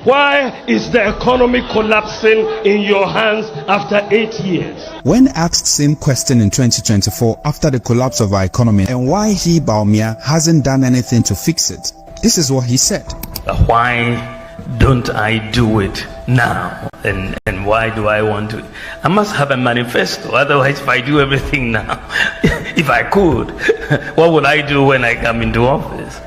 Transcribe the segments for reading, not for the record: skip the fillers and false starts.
Why is the economy collapsing in your hands after 8 years? When asked same question in 2024 after the collapse of our economy and why he, Bawumia, hasn't done anything to fix it, this is what he said. Why don't I do it now? And why do I want to? I must have a manifesto. Otherwise, if I do everything now, if I could, what would I do when I come into office?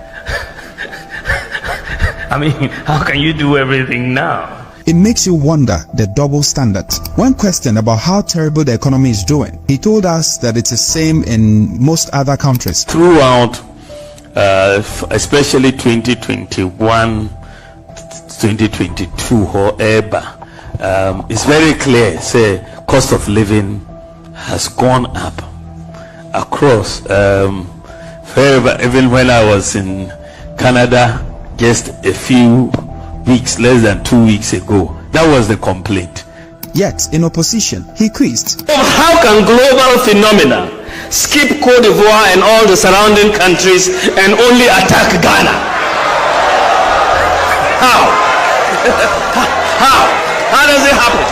I mean, how can you do everything now? It makes you wonder the double standards. When questioned about how terrible the economy is doing, he told us that it's the same in most other countries. Throughout, especially 2021, 2022, however, it's very clear, say, cost of living has gone up across. Even when I was in Canada, just a few weeks, less than 2 weeks ago, that was the complaint. Yet, in opposition, he quizzed. How can global phenomena skip Cote d'Ivoire and all the surrounding countries and only attack Ghana? How? How does it happen?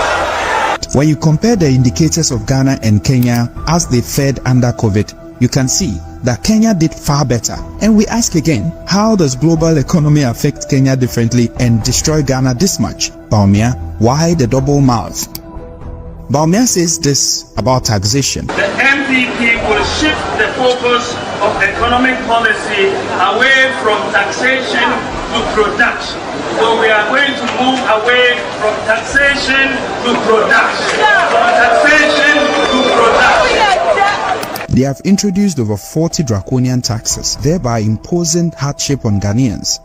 When you compare the indicators of Ghana and Kenya as they fared under COVID, you can see that Kenya did far better. And we ask again, how does global economy affect Kenya differently and destroy Ghana this much? Bawumia, why the double mouth? Bawumia says this about taxation. The MPP will shift the focus of economic policy away from taxation to production. So we are going to move away from taxation to production. From taxation to production. They have introduced over 40 draconian taxes, thereby imposing hardship on Ghanaians.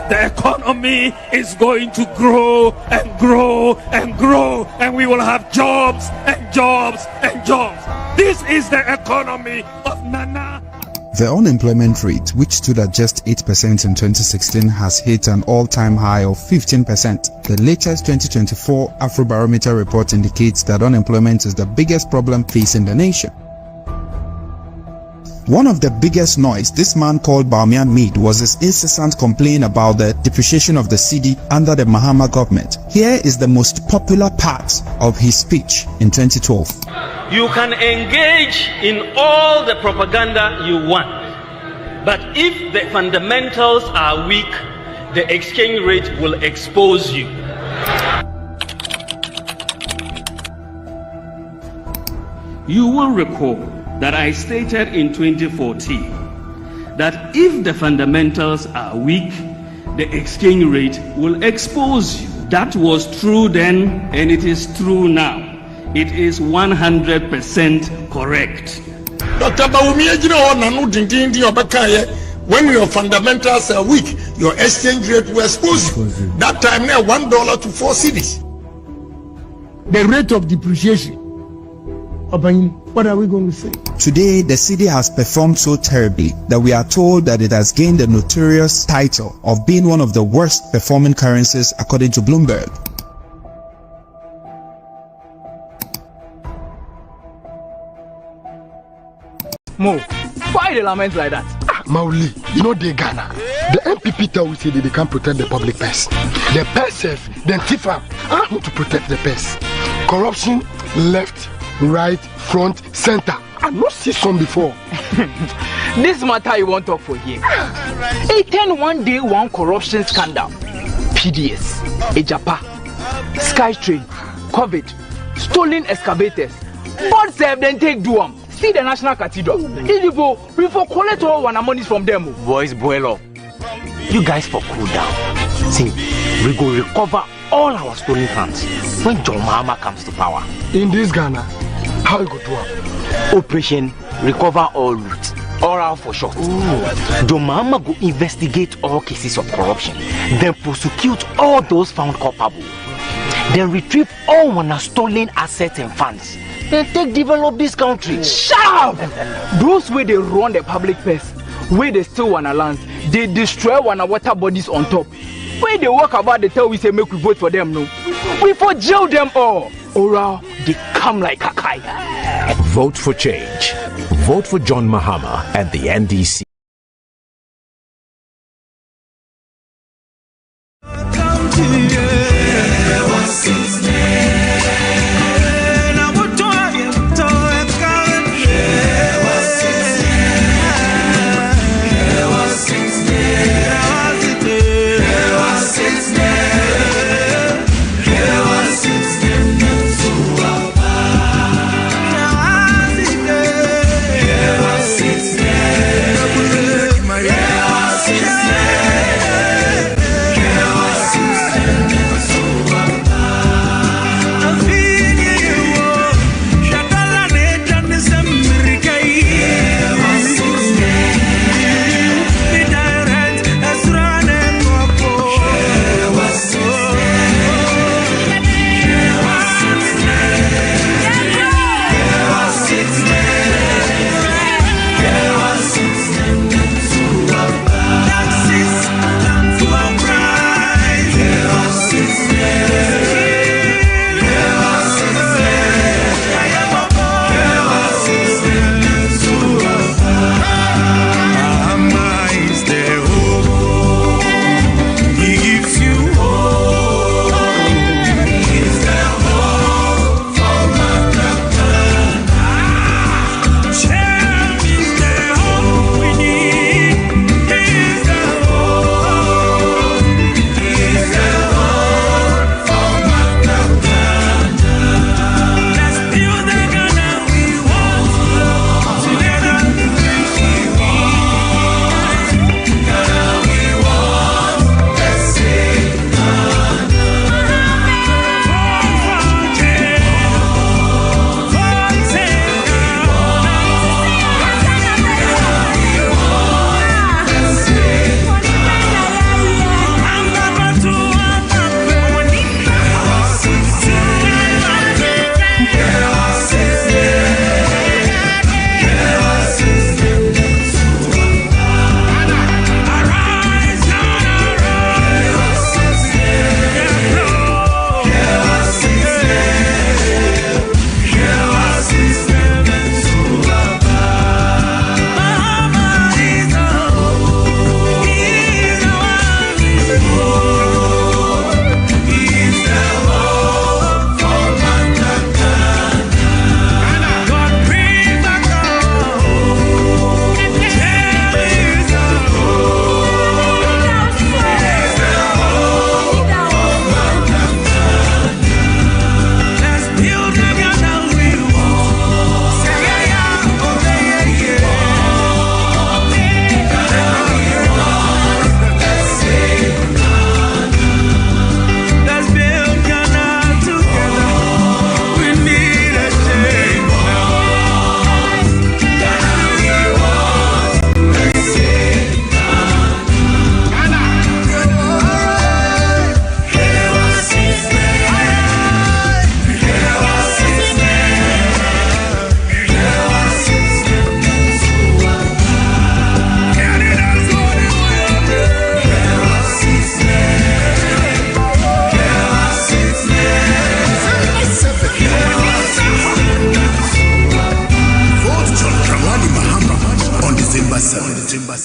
The economy is going to grow and grow and grow, and we will have jobs and jobs and jobs. This is the economy of Nana. The unemployment rate, which stood at just 8% in 2016, has hit an all-time high of 15%. The latest 2024 Afrobarometer report indicates that unemployment is the biggest problem facing the nation. One of the biggest noise this man called Bawumia made was his incessant complaint about the depreciation of the cedi under the Mahama government. Here is the most popular part of his speech in 2012. You can engage in all the propaganda you want, but if the fundamentals are weak, the exchange rate will expose you. You will recall that I stated in 2014 that if the fundamentals are weak, the exchange rate will expose you. That was true then, and it is true now. It is 100% correct. Dr. Bawumia, when your fundamentals are weak, your exchange rate will expose you. That time now, $1 to 4 cedis. The rate of depreciation. What are we going to say? Today, the cedi has performed so terribly that we are told that it has gained the notorious title of being one of the worst performing currencies according to Bloomberg. Mo, why the lament like that? Mauli, you know the Ghana. The MPP tell we say they can't protect the public purse. The purse, then TIFA, how to protect the purse. Corruption, left, right, front, center. I not see some before. This matter you want to talk for here. A 10 one corruption scandal. PDS, Ejapa, Skytrain, COVID, stolen excavators. But save then take Duam. See the National Cathedral. If we for collect all one money from them. Boys, boil up. You guys for cool down. See, we go recover all our stolen funds when John Mahama comes to power. In this Ghana, how you go do it? Operation Recover All Loot. Oral for short. John Mahama go investigate all cases of corruption, then prosecute all those found culpable, then retrieve all one stolen assets and funds. Then take develop this country. Shut up! Those way they run the public purse, where they steal one land, they destroy one water bodies on top. Where they walk about, they tell we say make we vote for them, no. We for jail them all. Oral, they come like a kite. Vote for change. Vote for John Mahama and the NDC.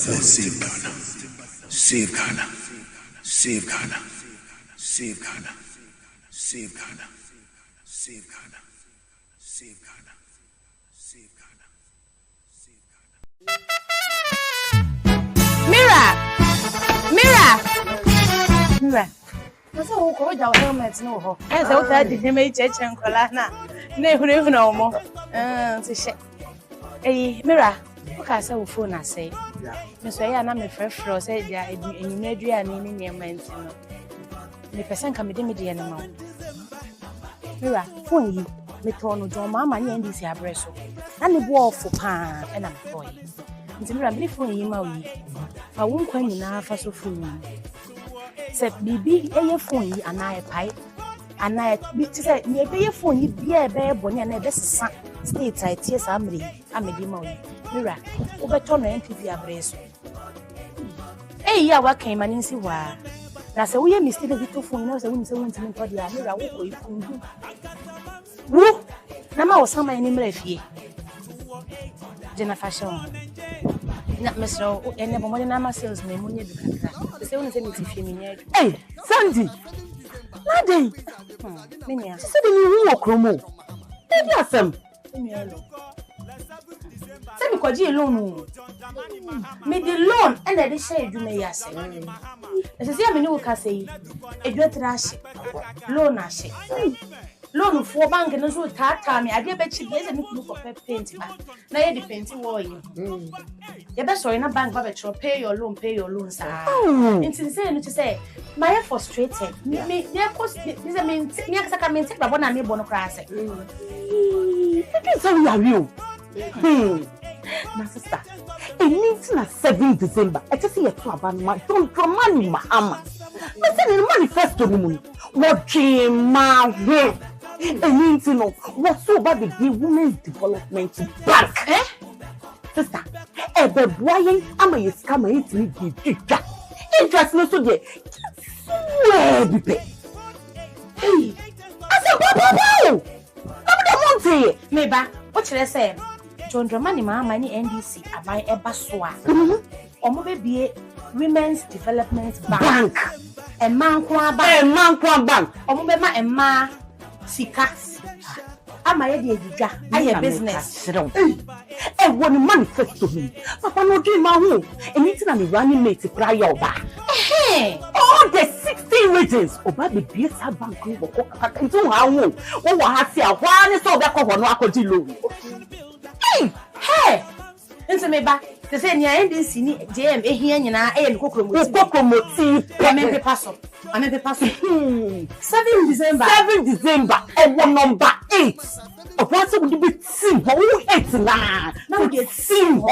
Save Ghana. Save Ghana. Save Ghana. Save Ghana. Save Ghana. Save Ghana. Save Ghana. Save Ghana. Save Ghana. Mira. What's a whole call your helmet no ho? As I had the image and colana. Never no more. To shake. Hey, Mira. Okay, so phone I say. Miss Wayne, I'm a fresh floor, said, yeah, and you made you an in your mind. The person come with me, animal. Mira, phone you, Metono, John, Mamma, and this here breast. And the wall for pan and a boy. Mira, before you marry, I won't come in half so full. Said, Bibi, a phone, and I pipe. And I said, maybe a phone, you be a bear bonny and a best state. I tears I'm a demon. Mira, over Tom and TV abrace. Hey, ya what came and in see why. Now, so we are mistaken with 2 phones. I wouldn't say, to me for the Amira. Woo, Nama was some my name. Jenna fashion. Not Mr. and never more than I'm a salesman when you do. The same as anything for me. Hey, Sandy. Nothing. Minia. She said you walk no more. Maybe I some. Say because you alone. Me the loan and I say you may say. As I say, I mean, you can say a good trash loan. I say loan for bank and so time. I did bet you there's a new for painting. Now you depend on you. You best in a bank, but pay your loan, sir. It's insane to say, my frustrated. Me, course, this I mean, next I can maintain the one I need bonocracy. So we are you. My sister, it needs na 7 December. I just see a two about my don't money, Mahama. But send the manifesto money. What dream, my way. It means to know what's so about the Women's Development Bank. Sister, the boy, I'm a scammer. It's me, interest no so there. Swear, be pay. Hey, I said, Papa, I'm the one say, maybe what should I say? John Dramani Mahama NDC abai ebaswa. Omo be Women's Development Bank. A man kwa bank. Omo be ma emma sika. Ama ye de giga. Aye business. Eh won manifesto me. Papa no dream ma ho. Anything na me running mate prior oba. All the 16 regions oba be BSA bank go ko ntu ha ho. Wo ha se a hwa ne so be ko ho no akodi loan. Hey! Into me back. They say near NDC ni JM ehia nyina eh kokromoti. Amembe paso. 7 December. And one number 8. Of what would be team? Who 8 na? Now get team.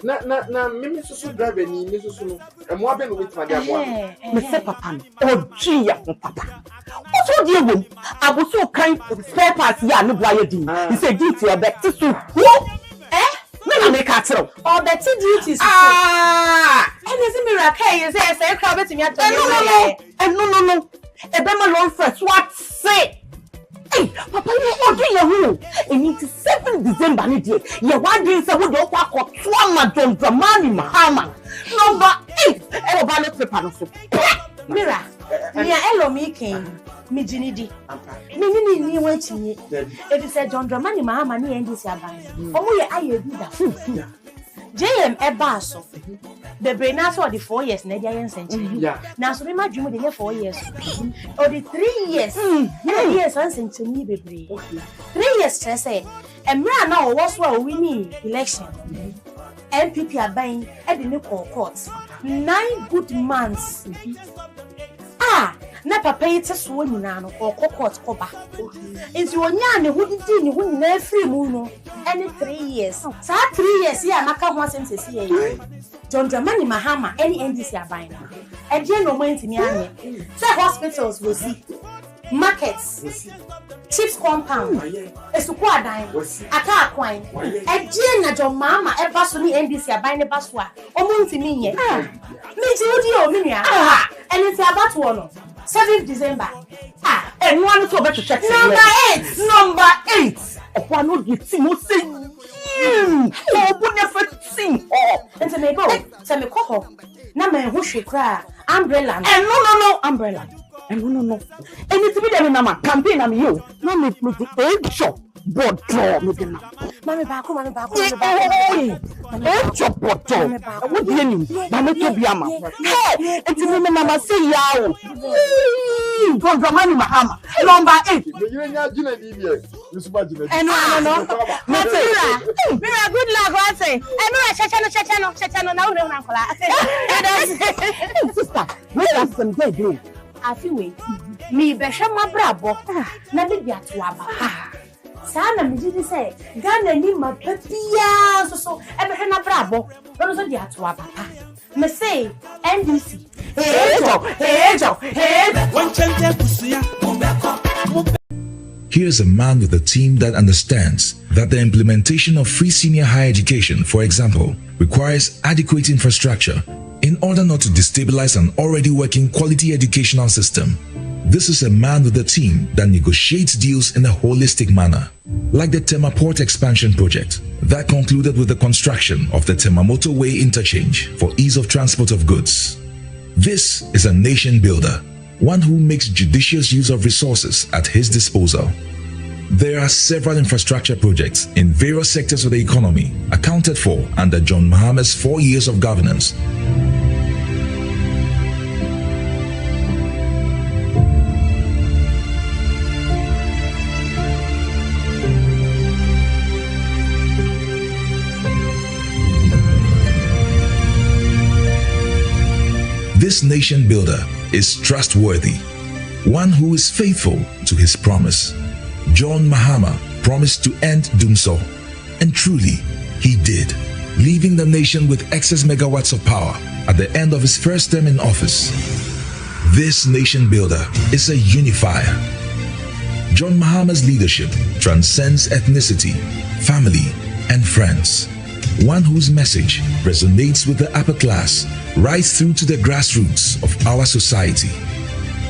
Na mimi susu driver ni susu. E mo abe no with my dear boy. Me say papa. Oji ya papa. What do you want? Abuso kind spare parts ya no boy din. He say duty your back to so. Me make a throw. Or the duties. And is miracle you say crowd betimi ato. No. E be my long first what say? Hey, papa you ogi ya hu. And it is 7 December ni dey. Ye one day say we dey kwa ma John Dramani Mahama. Number 8. E oba no paper no so. Mira. Nia elo making. Me jinidi. Me ni wanchi. It is John Dramani Mahama ni NDC aban. Omo ye aye bi da. JM ebaso. The brain for the 4 years na dia yen century. Now so me madwumu dey 4 years. Or the 3 years. 3 years one century bebre. 3 years say emra na wo so a winning election. MPP aban e dey court. 9 good months. Na papa yete so nyina no court koba. Nti onya ne hudidi ne hu nyina free mu no. Any 3 years. Sa 3 years ya maka ho asem sesi ye. John Dramani Mahama any NDC aban. E dey no man ntimi anye. Say hospitals we see. Markets. Chiefs compound. Esuku adan. Aka akwan. E dey na John Mahama e ba so ni NDC aban ne ba so a. Omo ntimi nye. Me ti odi o me nua. Eni ti abato no. 7th December. And one to better check. Number 8. One would get team who say, oh, but never sing. And to me go, tell me, coho. Now, my who she cry, umbrella. And no, umbrella. And no. And it's me that Mama campaign on you. No, me the egg shop. But draw me the now. Mommy back. Egg shop, but draw. What do you mean? Mamma to be a man. Hey, it's me, Mama say, yow. John Dramani Mahama. Number 8. You ain't got Gina DBA. And no. Mira, good luck, I say. And Mira, Chachano, now, sister, where are some dead you? I feel me be my brabo. Na be dia to aba. Sana me did say, Ghana ni ma papia so e be na brabo. No so dia to aba. Me say NDC. Here's a man with a team that understands that the implementation of free senior higher education, for example, requires adequate infrastructure in order not to destabilize an already working quality educational system. This is a man with a team that negotiates deals in a holistic manner, like the Tema Port Expansion Project that concluded with the construction of the Tema Motorway Interchange for ease of transport of goods. This is a nation builder, one who makes judicious use of resources at his disposal. There are several infrastructure projects in various sectors of the economy accounted for under John Mahama's 4 years of governance. This nation builder is trustworthy, one who is faithful to his promise. John Mahama promised to end Dumsor, and truly he did, leaving the nation with excess megawatts of power at the end of his first term in office. This nation builder is a unifier. John Mahama's leadership transcends ethnicity, family, and friends. One whose message resonates with the upper class right through to the grassroots of our society.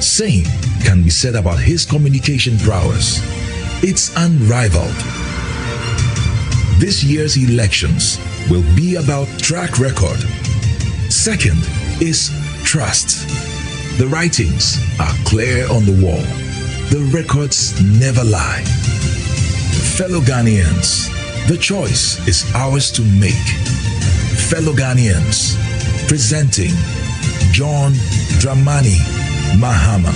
Same can be said about his communication prowess. It's unrivaled. This year's elections will be about track record. Second is trust. The writings are clear on the wall. The records never lie. Fellow Ghanaians, the choice is ours to make. Fellow Ghanaians, presenting John Dramani Mahama.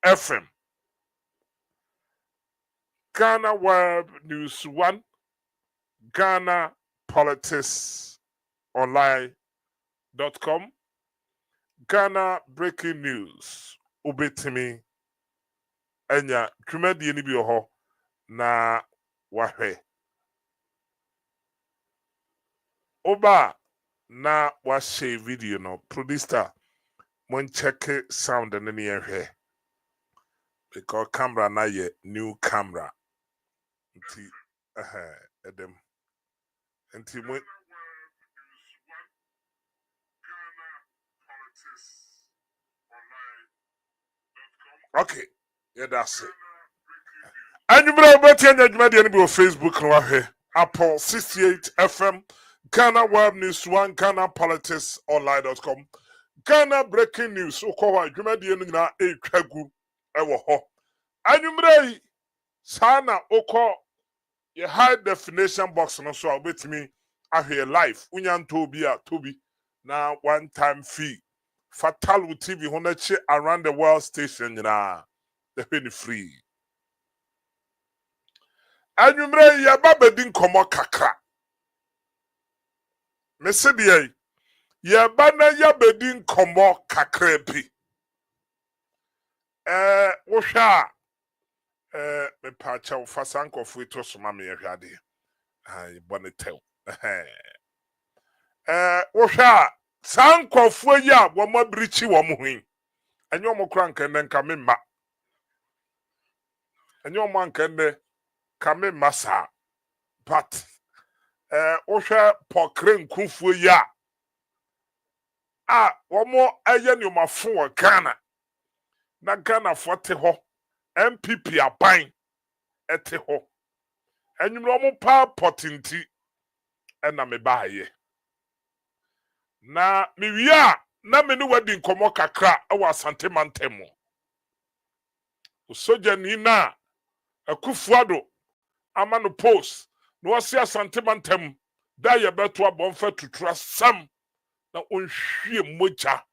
FM. Ghana Web News 1, Ghana Politics Online.com, Ghana Breaking News, Ubetimi, Enya, Trumedi ni biyo na wahe. Oba na washe video no, producer, when check sound and any here. Because camera na ye new camera. Nti edem. Nti mo okay, yeah, that's it. And you know about your Facebook no Apple 68 FM, Ghana Web News 1, Ghana Politics Online.com, Ghana Breaking News. Ukowa jumadi na Kwaku ewo ho. Anyumre sana oko ye high definition box no so with me ahwe live unyan tobi na one time fee fatal TV honachi around the world station na the penny free. Anyumre ya babedin komo kakra mesebie ya bana ya bedin komo kakra bi wohwa me pacha ufasanko fuito soma me hwade ai bonetel wohwa sankofu ya wo mabrichi wo muhin enyo mo kra nkene nka me ma enyo mo nkene ka me masa but Osha Pokren Kunfu ya. One more ayen you ma for Ghana. Na Ghana for teho. MPP a buying eteho. And you know pa potinti. And na me baye. Na mi wia na me ni wedding komo kakra ewa Asante Mantemo. Usoja ni na Akufuado ama no post no wasi Asante Mantem da ye beto abonfa tutura sam na onhwie moja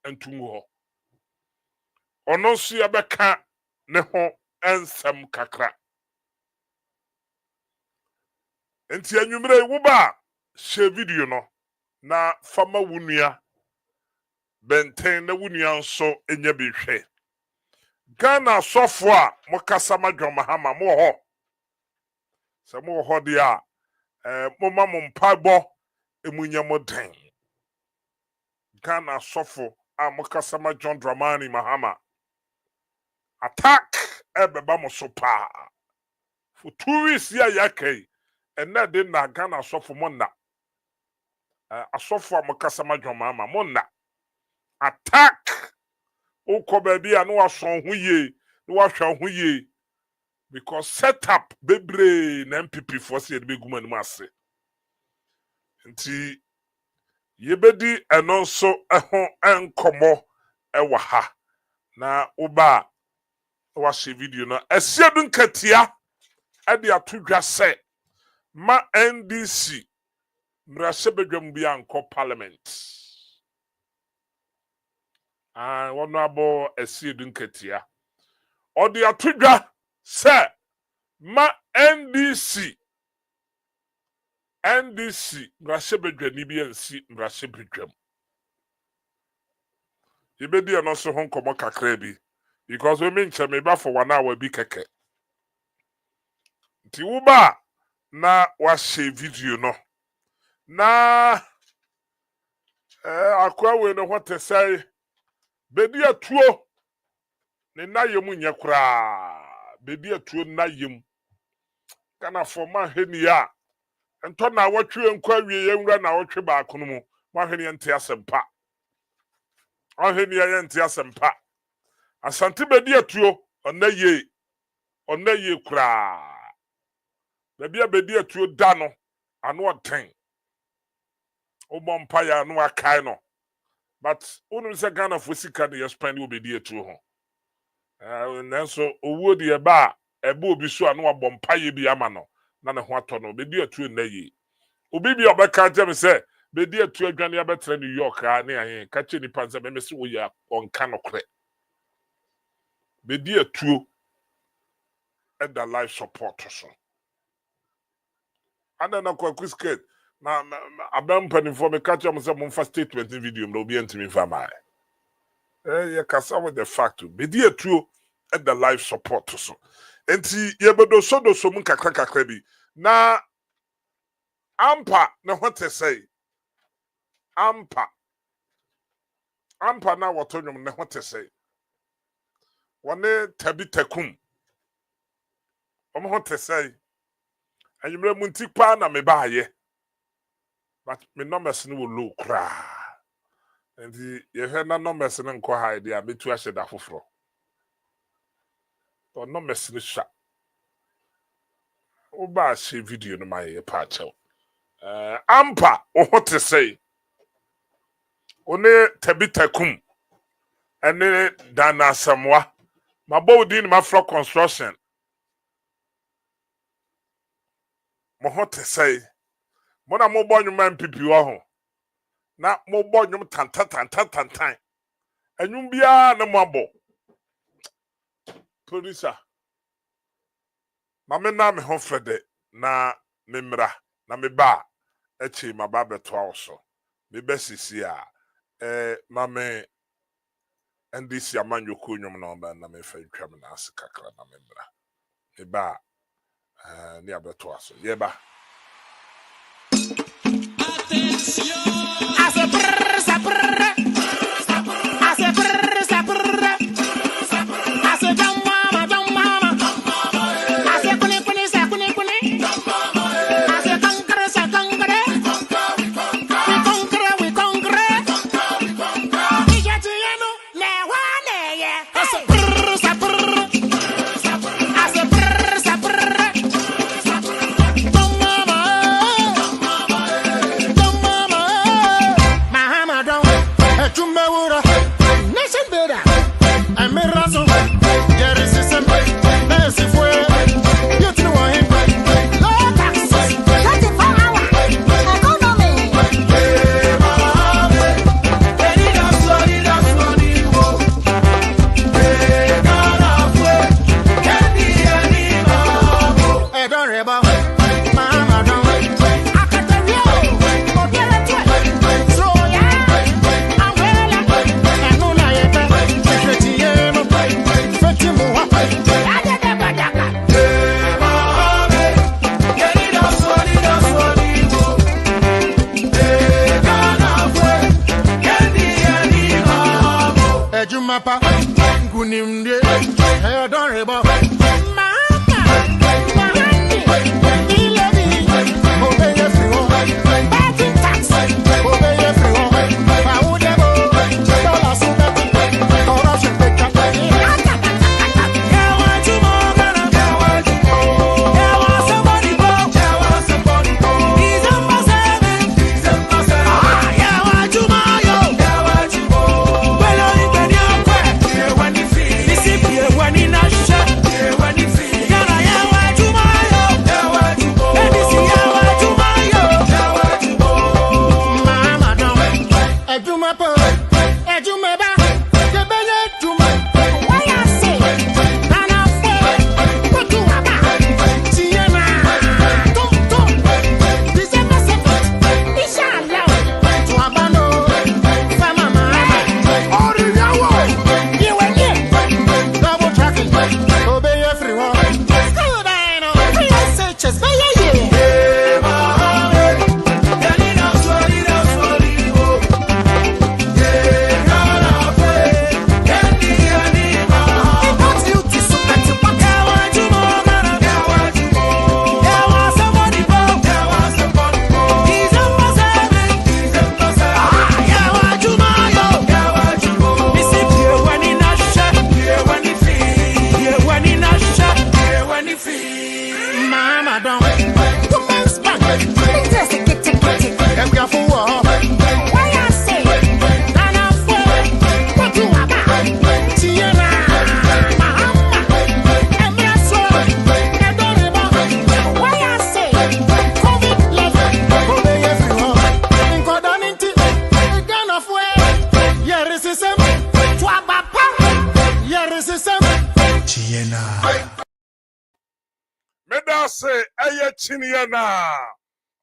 entumu ho. Ono nso ye beka ne ho ensem kakra. Enti anwumre wo ba share video no na fama wunua benten na wunua nso enye behwe. Ghana sofo a mokasa madwo mahama mo ho. Se mo ho de a moma mo mpabo emunya moden. Ghana sofo a mokasa madwo Dramani Mahama. Attack ebeba mo so pa. For 2 weeks ya yakei ena de na Ghana sofo mo na. Asofo a mokasa madwo mahama mo na. Attack Oko baby a no wason ho ye, no wahwa ho ye. Because set up bebre na MPP for say be guma no ase. Nti yebedi eno so ehon enkomo ewa ha. Na oba wa she video no esiedu nkatia e de atodwa se ma NDC mrase bedwam bia anko parliament. Wono abo esiedu nkatia. Odi atodwa se ma NDC mrase bedwani bi ansi mrase bedwam. Ibedi ano so hon komo kakra bi because we menche me ba for 1 hour bi keke. Nti wo ba na wa share video no. Na akwa we no what say bedi atuo ne na yemu nye kura. Bedi atuo na yem. Kana forma heni ya. Ento na watwe nkwa wie yenwura na watwe ba kono mu. Ma heni ente asempa. Aheni ya ente asempa. Asante bedi atuo ona ye kura. Bedi atuo da no ano oten. Obo mpa ya no akai no. But unu se Ghana for sika de spend obedi atuo ho. Nanso owo de eba obi so ano abompa ye bi ama no na ne ho ato no bedi atuo na ye obi bi obeka je me se bedi atuo adwane abetre New York a ne ahen ka che ni panse me se wo ya onka no kre bedi atuo and the life support so ana na Kwaku skate na abam panifo me ka che me se mo fa statement video me obi antimi fa mai ye kasa with the fact bedi atuo and the life support so enti yebedo so mun kakra bi na ampa na what say ampa na wotonyom na what say wone tabitakum what say anyimre munti pa na me baaye but me numbers no will low kra enti ye he na numbers no nko hide ya betu ahye da foforo to numbers no sha oba she video no my pa chew ampa what say one tabitakum ene dana samwa mabodin mafro construction mo what say mo na mo bonyum MPP wo ho na mo bonyum tantan enwum bia na mo abo producer mame na me ho frede na memra na me ba echi maba beto awso me besisi a mame NDC amanyoko nyom na oba na me fa ntwam na asekakra na memra me ba ni abeto aso ye ba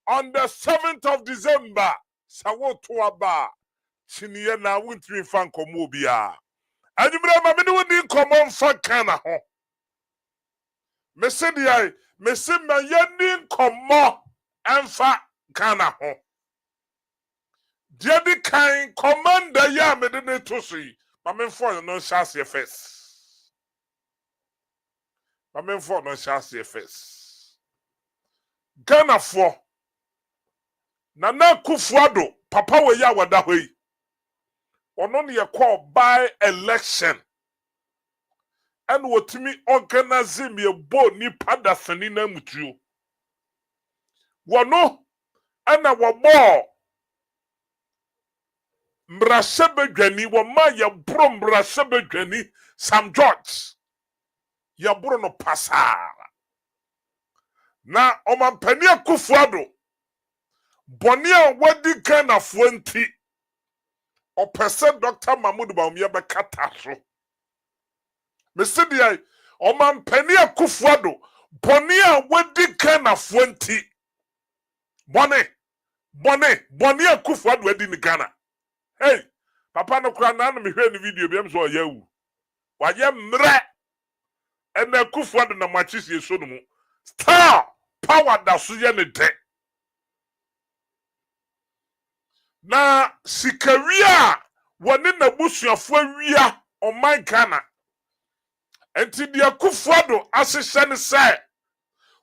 On the 7th of December, Sawotuaba, Chiniana Wintry Fanko Mobia. And you remember me doing common for Cana. Messiah, Messima Yendin Common and Fa Cana. Jadi kind commander ya me de to see. Mamen for no chassis face. Mamen for no chassis face. Ghana for Nana Kufuado, Papa we ya wada hoi. Ono ne ye call by election. And what me organize me bo ni pada sani na mutuo. Wano ana wabo mrasebedwani wama ya bro mrasebedwani Sam George. Ya bro no pasara. Na omampani Kufuado Bonia wadi Ghana fuenti o person Dr. Mahmoud Bawumia be kataso. Mesidia o man peni Kufuado Bonia wadi Ghana fuenti. Bonia Kufuado wadi ni Ghana. Hey, papa no kura na me hwe ni video bi am so yawu. Waye mre ena Kufuado na machisi eso no mu. Star power da so ye ne de. Na sikawia wone na busuafo awia oman Ghana enti dia Kufuado asehye ne se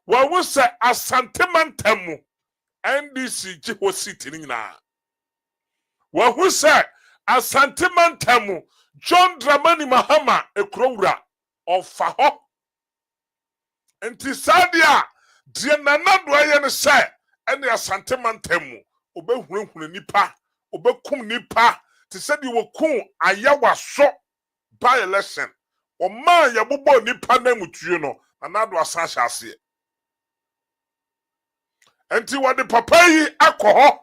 wa wo se asantemantamu NDC je ho city nyina wa wo se asantemantamu John Dramani Mahama ekrowura ofa ho enti sadia die nanado aye ne se ene asante mantemu obehunhunu nipa obekum nipa ti se di wokum ayawaso by election o man ya bobo nipa na mutuo no nanado asan hye enti wade papa yi akọ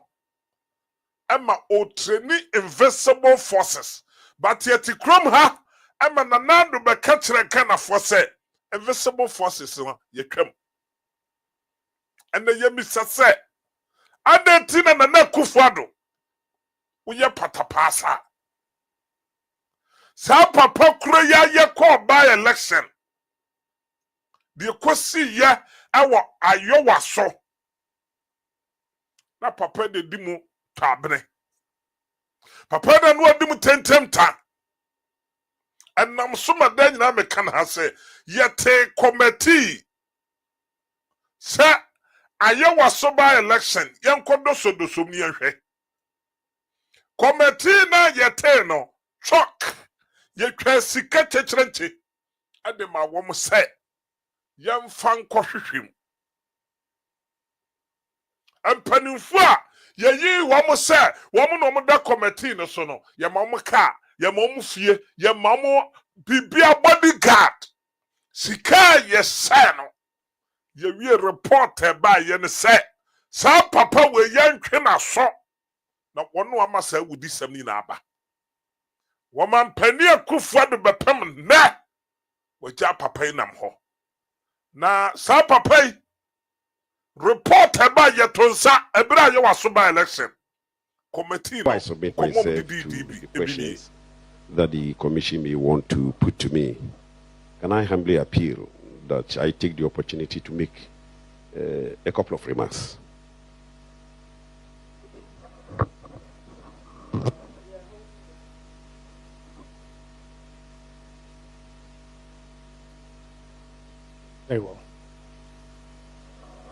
Emma o training invisible forces but yet krom ha Emma nanado be kachre kana force invisible forces no yetwam ene yemisa se adentina na kufuado uye patapasa sa papa kuro ya ye call by election the kwesi ye ewo ayowa so na papa de dimu tabene papa na no dimu tentem ta enam soma da nyina me kan ha se yete committee sa ayowa so by election yenkodo so dosom ni ehwe committee na yete no chok yetwa sika chechrenche ade ma wom se yemfa nkɔhwehwem empanimfu a yeyi wom se wom no mo da committee no so no ye ma mo ka ye ma mo fie ye ma mo bibia bodyguard sika ye se no ye wie report ba ye ne se sa papa we yantwe na so na wono ama sa wudi sam ni na aba woman pani akufo de bepem na wagya papa inam ho na sa papa report ba yetonsa ebra ye waso ba election committee I submit myself to the questions that the commission may want to put to me. Can I humbly appeal that I take the opportunity to make a couple of remarks? Very well.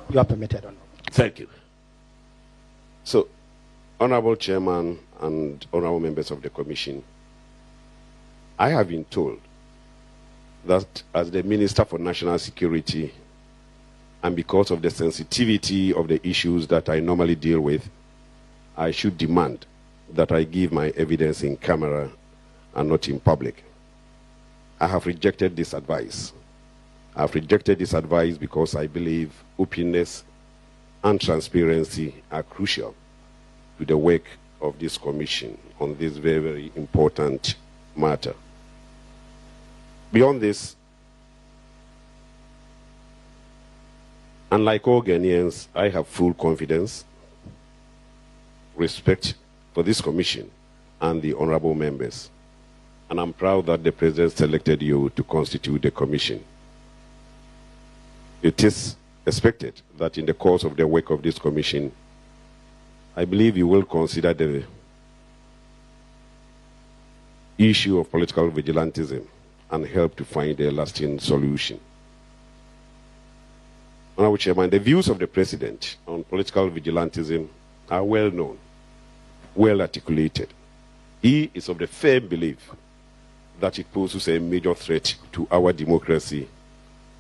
You are permitted, Honorable. Thank you. So, Honorable Chairman and Honorable members of the Commission, I have been told that as the Minister for National Security, and because of the sensitivity of the issues that I normally deal with, I should demand that I give my evidence in camera and not in public. I have rejected this advice. I have rejected this advice because I believe openness and transparency are crucial to the work of this commission on this very, very important matter. Beyond this, unlike all Ghanaians, I have full confidence, respect for this commission and the honorable members. And I'm proud that the President selected you to constitute the commission. It is expected that in the course of the work of this commission, I believe you will consider the issue of political vigilantism and help to find a lasting solution. Honorable Chairman, the views of the President on political vigilantism are well known, well articulated. He is of the firm belief that it poses a major threat to our democracy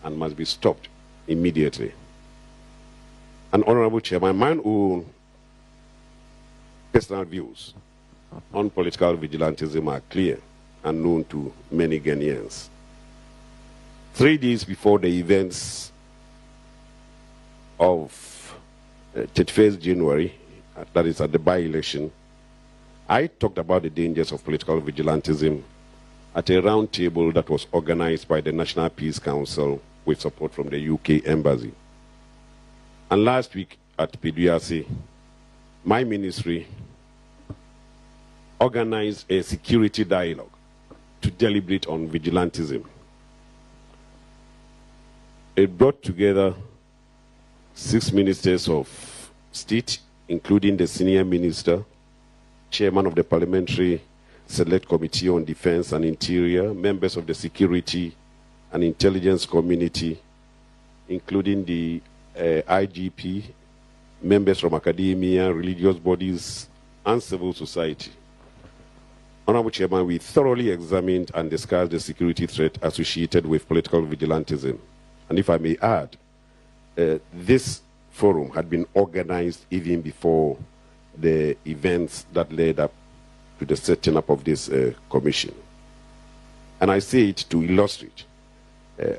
and must be stopped immediately. And Honorable Chairman, my own personal views on political vigilantism are clear and known to many Ghanaians. 3 days before the events of 31st January, that is at the by-election, I talked about the dangers of political vigilantism at a round table that was organized by the National Peace Council with support from the UK Embassy. And last week at Peduase, my ministry organized a security dialogue to deliberate on vigilantism. It brought together 6 ministers of state, including the senior minister, chairman of the Parliamentary Select Committee on Defense and Interior, members of the security and intelligence community, including the IGP, members from academia, religious bodies, and civil society. Honorable Chairman, we thoroughly examined and discussed the security threat associated with political vigilantism. And if I may add, this forum had been organized even before the events that led up to the setting up of this commission. And I say it to illustrate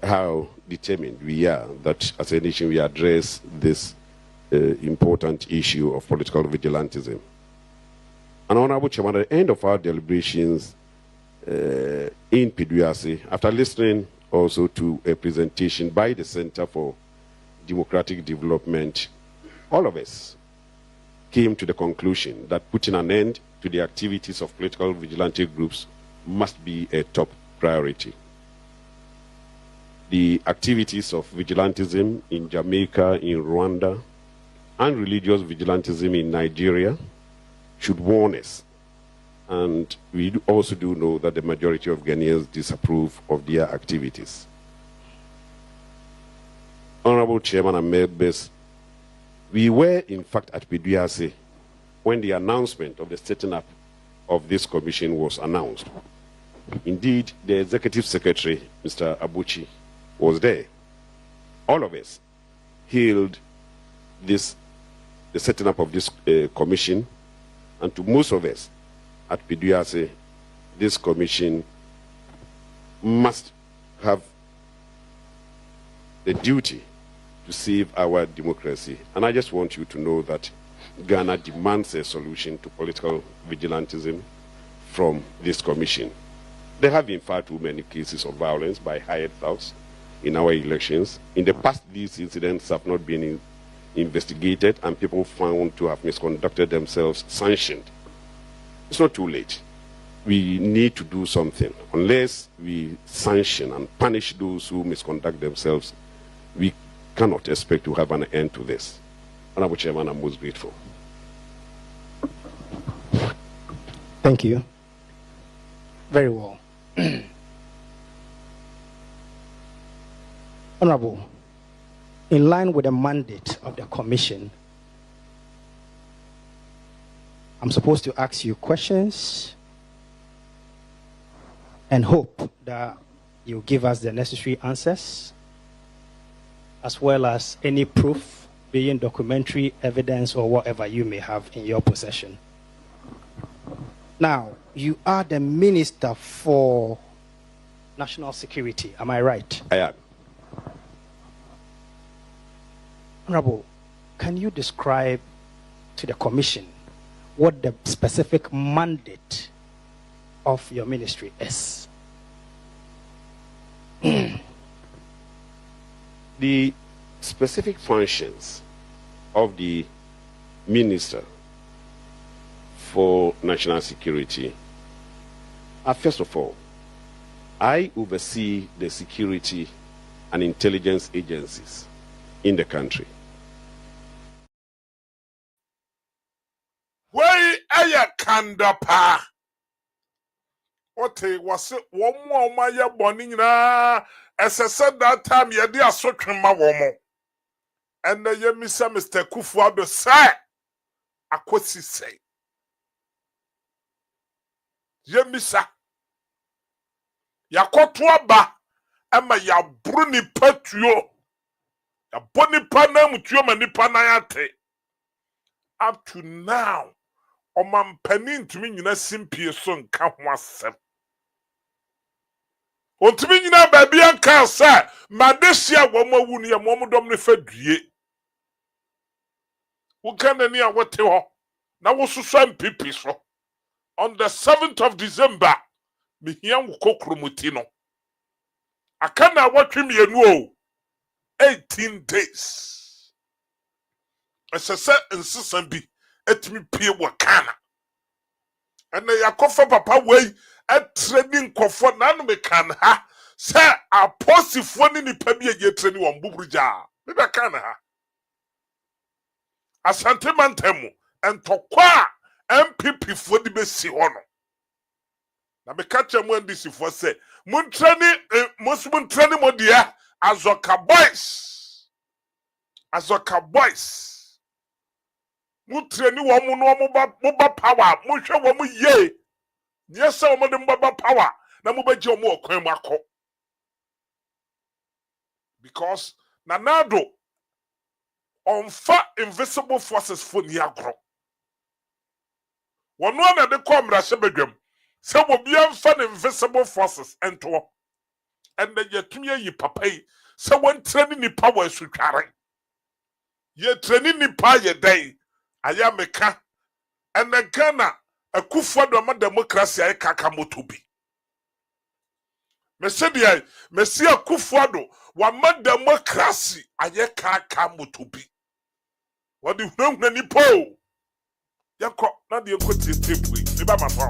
how determined we are that as a nation we address this important issue of political vigilantism. And Honorable Chairman, at the end of our deliberations in Piduase, after listening also to a presentation by the Center for Democratic Development, all of us came to the conclusion that putting an end to the activities of political vigilante groups must be a top priority. The activities of vigilantism in Jamaica, in Rwanda, and religious vigilantism in Nigeria should warn us. And we also do know that the majority of Ghanaians disapprove of their activities. Honorable Chairman and members, we were in fact at Piduase when the announcement of the setting up of this commission was announced. Indeed, the Executive Secretary, Mr. Abuchi, was there. All of us hailed the setting up of this commission, and to most of us at Piduase, this commission must have the duty to save our democracy. And I just want you to know that Ghana demands a solution to political vigilantism from this commission. There have been far too many cases of violence by hired thugs in our elections. In the past, these incidents have not been investigated and people found to have misconducted themselves sanctioned. It's not too late. We need to do something. Unless we sanction and punish those who misconduct themselves, we cannot expect to have an end to this. Honorable Chairman, I'm most grateful. Thank you. Very well. Honorable, in line with the mandate of the commission, I'm supposed to ask you questions and hope that you give us the necessary answers, as well as any proof, being documentary evidence or whatever you may have in your possession. Now, you are the Minister for National Security, am I right? I am. Honorable, can you describe to the Commission what the specific mandate of your ministry is? The specific functions of the Minister for National Security are, first of all, I oversee the security and intelligence agencies in the country. Where aya kandapa? What was it? One more Maya Bonina, as I said that time, ye dear Sotrim Mawomo. And the Yemisa Mr. Kufu the say, Akwasi say. Yemisa Yakotwa ba, Emma ya bruni patio. Ya boni pana mutio manipa na yate. Up to now, Oman penin to me, you know, simply son can't want them. On to me, you know, baby, and can't say, Madesia, one more wound, your mom domini fedrie. Who can any what they are? Now, was to some people so. On the 7th of December, me young Kokrumutino. I cannot watch him, you know, 18 days. As I said, and Sissan be. Et me pay wakana. And the Yakofa papa way at training comfort none me can ha. Sir, a positive one in the pebby ye training on Bubrija. Maybe I can ha. A sentimentemu and tokwa MPP for the best honor. Now me catch him when this if was say, Mun training, mun training mo dear, Azoka boys. Azoka boys. Mutreni wa mu no mo ba power mo hwe wa mu ye Yes, sir, omo de mbaba power. Na mo beje omo okwan mu akọ. Because Nanado onfa invisible forces for ni agro. Wonu na de kom ra sebedwam. Se wo bia mfa invisible forces ento. And the yetumi yi papa yi se won training ni power sutware. Ye training ni pa ye dai. Aya meka. And the Ghana Akufo-Addo ama democracy ay kaka motobi. Mesedia, Mesia Akufo-Addo wa ma democracy ay kaka motobi. What the wrong ni po? Yako na de ko titipui. Ni ba ma fa.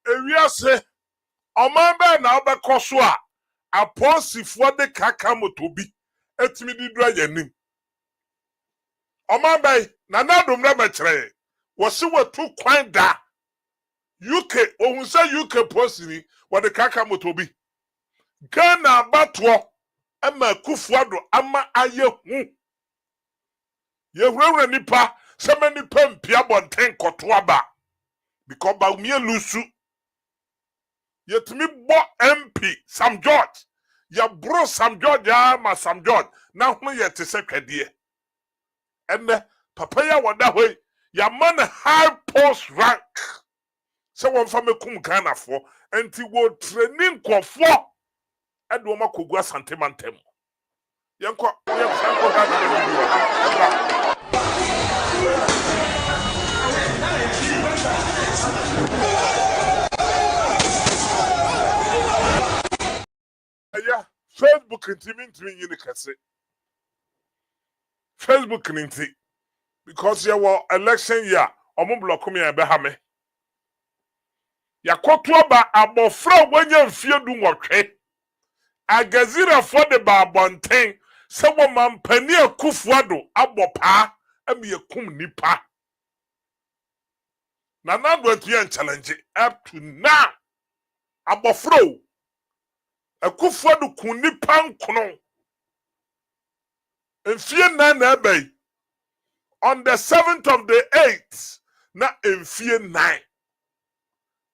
Ewiase omamba na obekoso a aposifo de kaka motobi etimi didura yanim omamba na nadom na mekere wo se watu kwan da UK ohun se UK posini wo de kaka motobi Ghana abato ama Akufo-Addo ama aye hu ye hurura nipa se manipa mpia bonten koto aba because ba umie lusu yetimi bo MP Sam George ya bro Sam George ya ma Sam George na hu yete se twade enne papa ya wada hoy ya man high post rank se won fa mekum Ghana fo enti wo training kofo ede wo makogu asante mantem yenko yeah, Facebook intimi yini kase. Facebook ninti because ya wa election year omo block me ebe ha me. Ya koto ba abofra wanya mfie du nwotwe. Agazira for the babonten se wo mampani Akufo-Addo abopa am yekum nipa. Na Nando atuye challenge up to now. Abofra Akufo-Addo kun nipa nkono. Enfie na ebay. On the 7th of the 8th na enfie 9.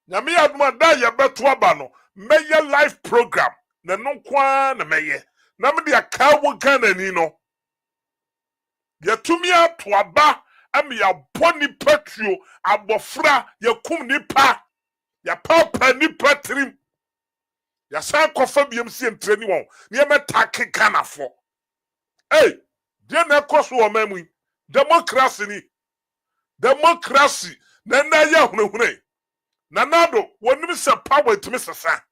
Nyame aduma da ye beto aba no meye live program na no kwa na meye. Na me dia ka wo Ghana ni no. Ye tumi ato aba am ya boni patrio abofra ye kum nipa. Ya papa nipa trim. Ya sa kofa biem si entreni won. Ni e metake Ghana fo. Hey, dia na koso o mamu. Democracy ni. Democracy na na ya hunehune. Na nado wonim se power to misesa.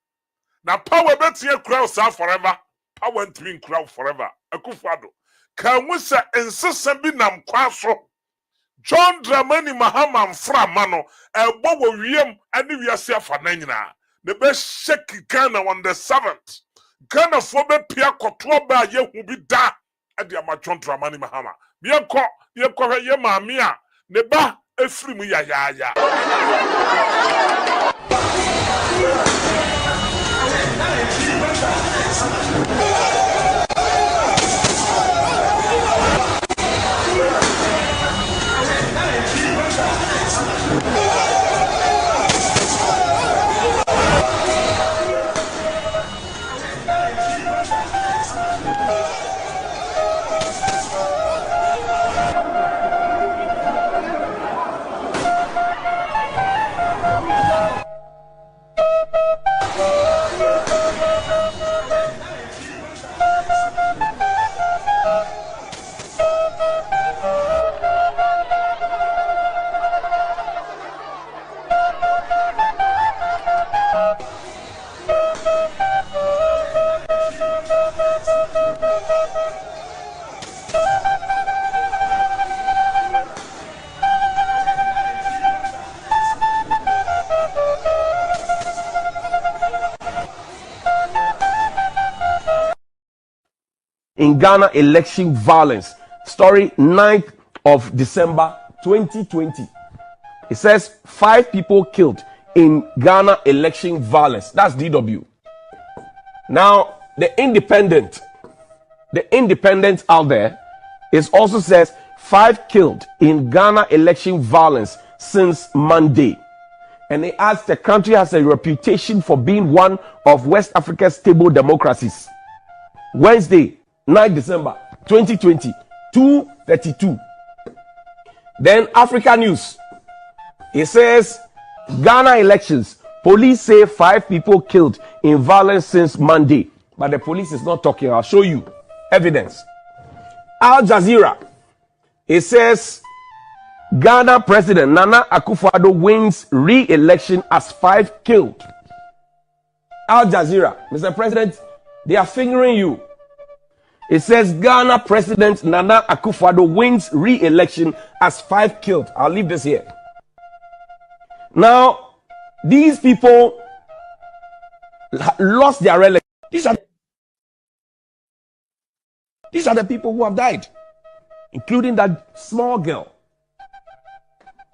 Na power betie crowd sa forever. Power to be crowd forever. Akufo-Addo. Kan we se ensesa bi nam kwaso. John Dramani Mahama mframa no ebo wo wiem ani wiase afa na nyina. Ne be shake Ghana on the 7th. Ghana fo be pia koto ba ye hu bi da ade ama John Dramani Mahama. Bienko ye maami a ne ba efiri mu ya. in Ghana election violence. Story 9th of December 2020. It says 5 people killed in Ghana election violence. That's DW. Now, the independent out there is also says 5 killed in Ghana election violence since Monday. And they asked, the country has a reputation for being one of West Africa's stable democracies. Wednesday, 9 December 2020, 2:32. Then Africa News. It says, Ghana elections. Police say 5 people killed in violence since Monday. But the police is not talking. I'll show you evidence. Al Jazeera. It says, Ghana President Nana Akufo-Addo wins re-election as 5 killed. Al Jazeera, Mr. President, they are fingering you. It says Ghana President Nana Akufo-Addo wins re-election as 5 killed. I'll leave this here. Now, these people lost their re-election. These are the people who have died, including that small girl.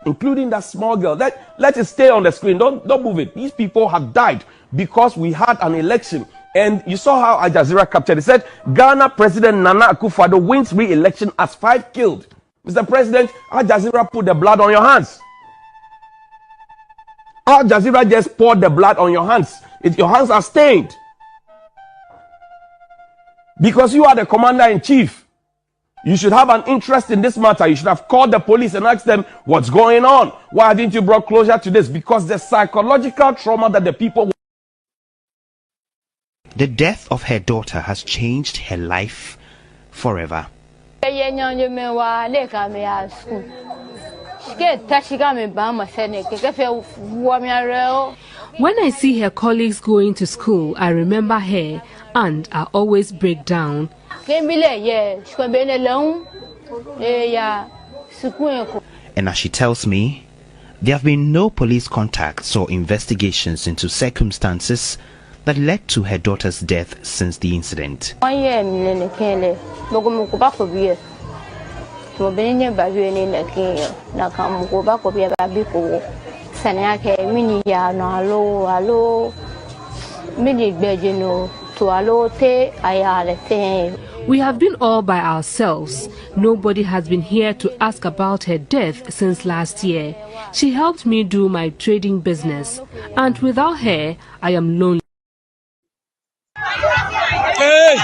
Let it stay on the screen. Don't move it. These people have died because we had an election. And you saw how Al Jazeera captured it. Said Ghana President Nana Akufo-Addo wins re-election as 5 killed. Mr. President, Al Jazeera put the blood on your hands. Al Jazeera just poured the blood on your hands. Your hands are stained. Because you are the commander-in-chief. You should have an interest in this matter. You should have called the police and asked them what's going on. Why haven't you brought closure to this? Because the psychological trauma that the people... The death of her daughter has changed her life forever. When I see her colleagues going to school, I remember her and I always break down. And as she tells me, there have been no police contacts or investigations into circumstances that led to her daughter's death since the incident. We have been all by ourselves. Nobody has been here to ask about her death since last year. She helped me do my trading business, and without her, I am lonely. Hey!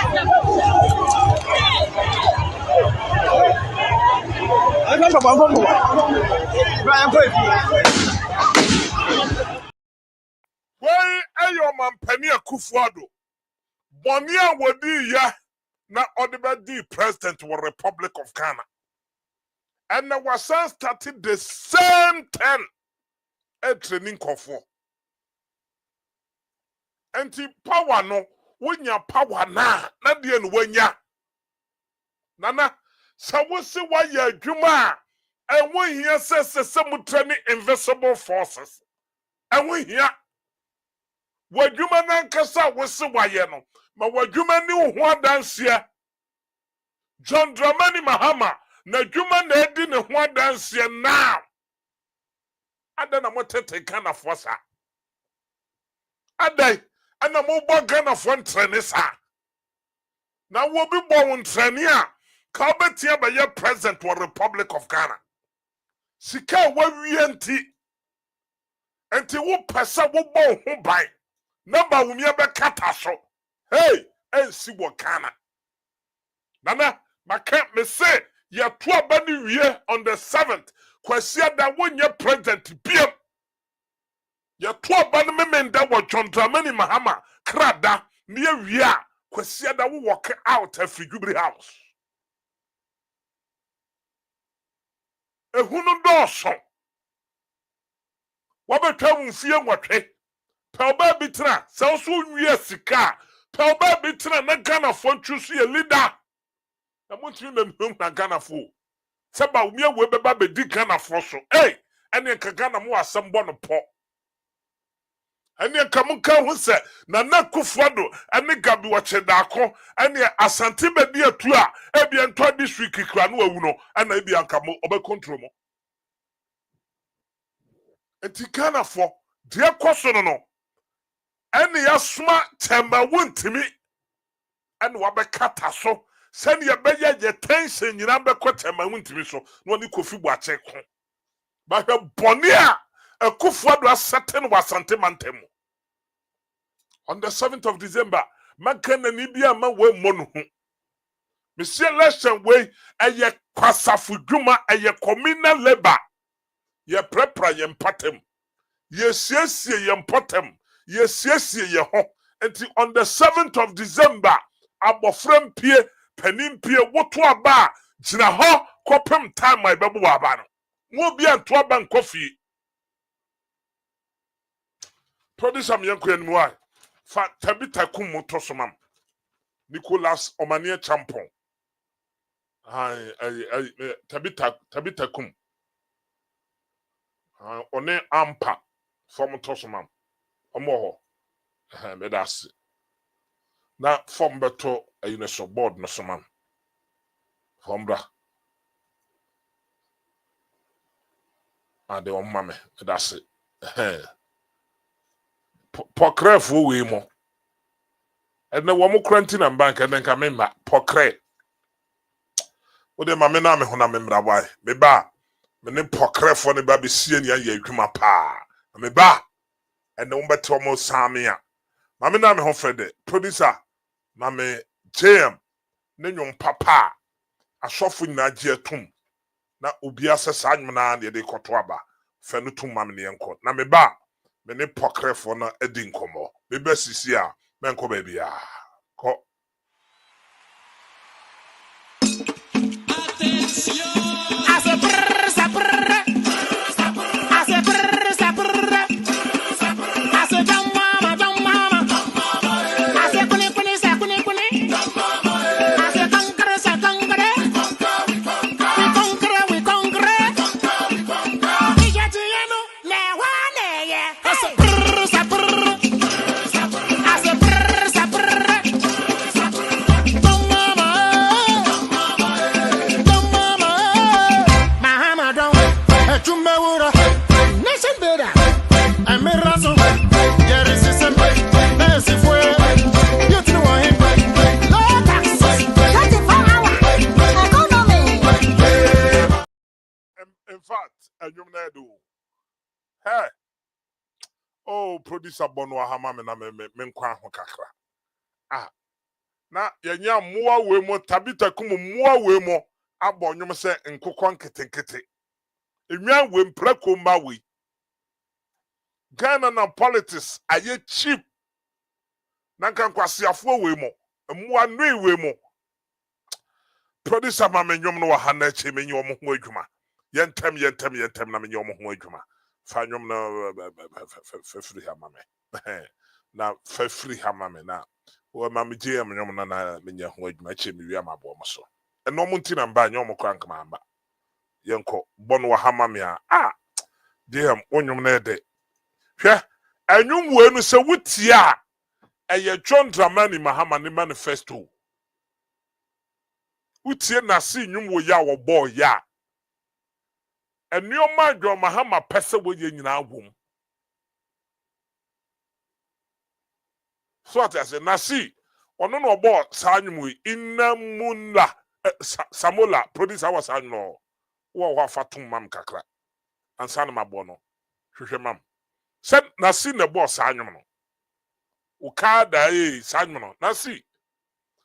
Why are your man Penny Akufo-Addo? Bonia wodi ya na odibedi president of Republic of Ghana. And the Wasan started the same time a training for. And the power no, when your power na the end when ya. Nana, so we see why you juma. And when he says some training invisible forces. And we hear Wajuma nankasa we see why you know. Ma wajuma ni uhuwa dansia. John Dramani Mahama na juma na edi ni uhuwa dansia now. Ada na motete kana fosa. Adai, ana mubo gana fon trenisa. Na wobi bo untrenia. Ka obetia ba ye president wa Republic of Ghana. Sika wawienti. Enti wo pesa wo bo ho bai. Number wumia be kata so. Hey, ensi wo Ghana. Nana, maka me say ya to abani wie on the 7th. Kwasia da wonye president biem. Ya to abani memenda wo John Dramani Mahama krada ne wie a kwasia da wo walk out of Jubri house. Ehunu doso. Wabetwa mfie nwotwe. Pelba bitra, se so wie sika. Pelba bitra na Ghana fon chusu ye leader. Na montri na nhum na Ghana fo. Seba umie we beba be di Ghana fo so. Hey, ene ka Ghana mo asem bo no po. ene kamuka hu se na nakufado ene gabi wache dako ene asante bedi atu a ebia nto district kikra no awu no ana ebia nkamo obe control mo enti Ghana fo de koso no ene yasoma temba wontimi ene wabekata so sani yabeye ye tension nyina bekotemba wontimi so no ni Kofi Boakye ko ba hwe bone a akufado asete no wasante mantemu. On the 7th of December, Makana Nibia ma we monu. Monsieur election way eye kwasafu dwuma eye communal labor. Ye prepare ye mpatem. Ye siesie ye mpatem. Ye siesie ye ho. Enti on the 7th of December, abofrem pie, penim pie, woto aba, jina ho, kopem time my bebu aba no. Mo bia nto aba nkofi. Producer me yanko enmu fa Tabita kum motosomam Nicholas Omanie Champon Tabita kum one ampa from tosomam omo ho medasi na form beto so board no somam fombra ade omma me medasi Pokrafo we mo ene wo mo quarantine bank ene nka memba pokre wo de mame na me ho na memra boy me ba me ne pokrafo ne ba be sie ne aye adwuma pa me ba ene wo beto mo same a mame na me ho fede producer mame jam ne nwom papa asofo nyina gye atum na obi asesa anwona na de koto aba fe no tum mame ne enko na me ba me ne pokrefo na edi nkomo me ba sisi a me nko ba bia ko Hey, oh, producer Bonwa Hama me na me nkwa ho kakra. Na yenya muwa we mo Tabita kum muwa we mo abo nwom se nkokon ketenkete. Enwa we mprako ma we. Ghana na politics aye cheap. Na kan kwasiafo we mo, muwa nui we mo. Producer ma me nwom no wa ha na che me nyom ho adwuma. Yentem na me nyom ho adwuma. Fanyom na free hamame na free hamame na o mama je am nyom na menya ho adwuma che me wi amabo mo so eno mo nti na mba nyom krank ma amba yenko bon wa hamame a je am onyom na ede hwe anyum we nu se wutia eye John Dramani Mahama ne manifesto wutie na si nyum wo ya wo boy ya Enioma John Mahama pese wo ye nyina agwom. So ati ase na si ono no obo sa nwum inamunla samola producer was anno wo ho afatum mam kakra ansa na mabo no hwehwe mam se na si na bo sa nwum no wo ka da sa nwum no na si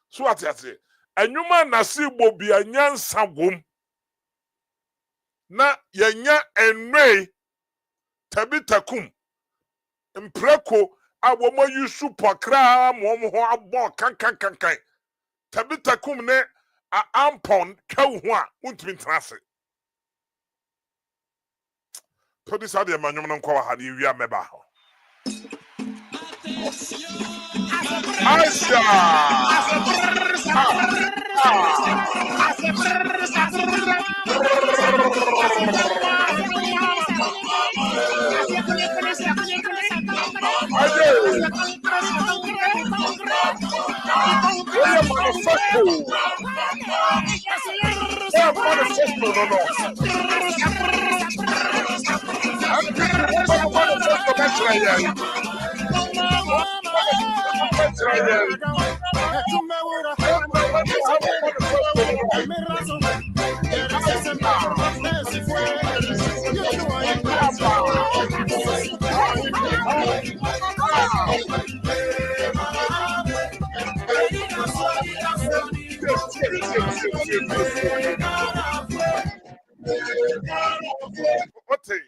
so ati ase enwuma na si bo bia nyansa gwom na yenya enwe Tabita kum mpreko abomo yusu pokra mo ho abo kankan Tabita kum ne a ampon twa ho a untimi ntrase producer de manyom no nkwa ha ne wi ameba ho Aisha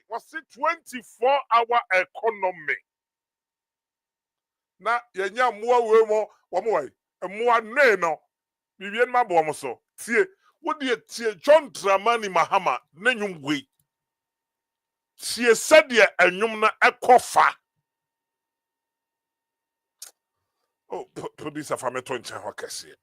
What's it 24-hour economy? Na yenya mua we mo wamwai mua ne no bibien mabo mo so tie wodi tie John Dramani Mahama na nyumwe tie sade enwum na ekofa. Oh, producer fameto nche ho kese.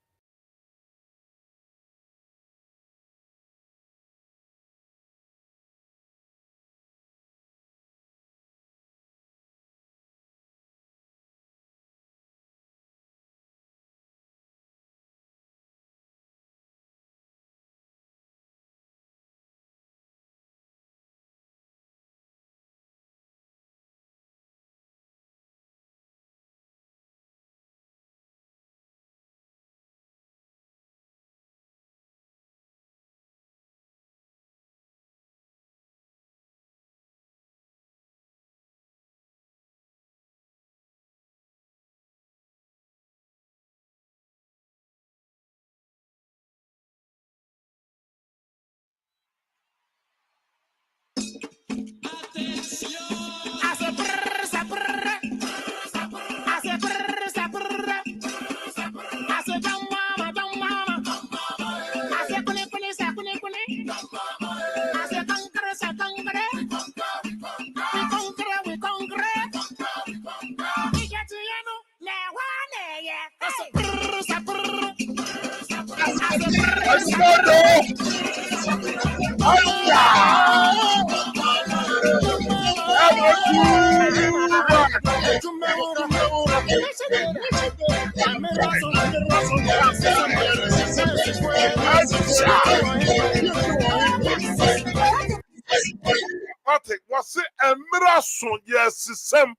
What's it a miracle? Yes, Sam.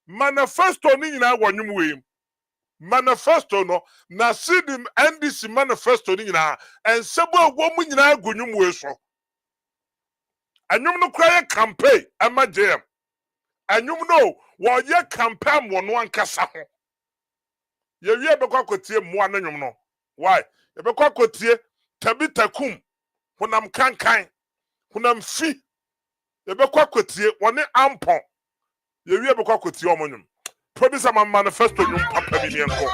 Manifesto ni nyina wanyum we. Manifesto no na sidim NDC manifesto ni nyina ensebo agwo mu nyina agonyum we so. Anyum no kra campaign ama jam. Anyum no wo ye campaign wo no ankasa ho. Ye wie be kwakotie mo ananyum no. Why? Ye be kwakotie tabitakum honam kankan honam fi ye be kwakotie woni ampon ye wie be kwakotie omonyum. Producer man manifesto nyum papa bi nenko.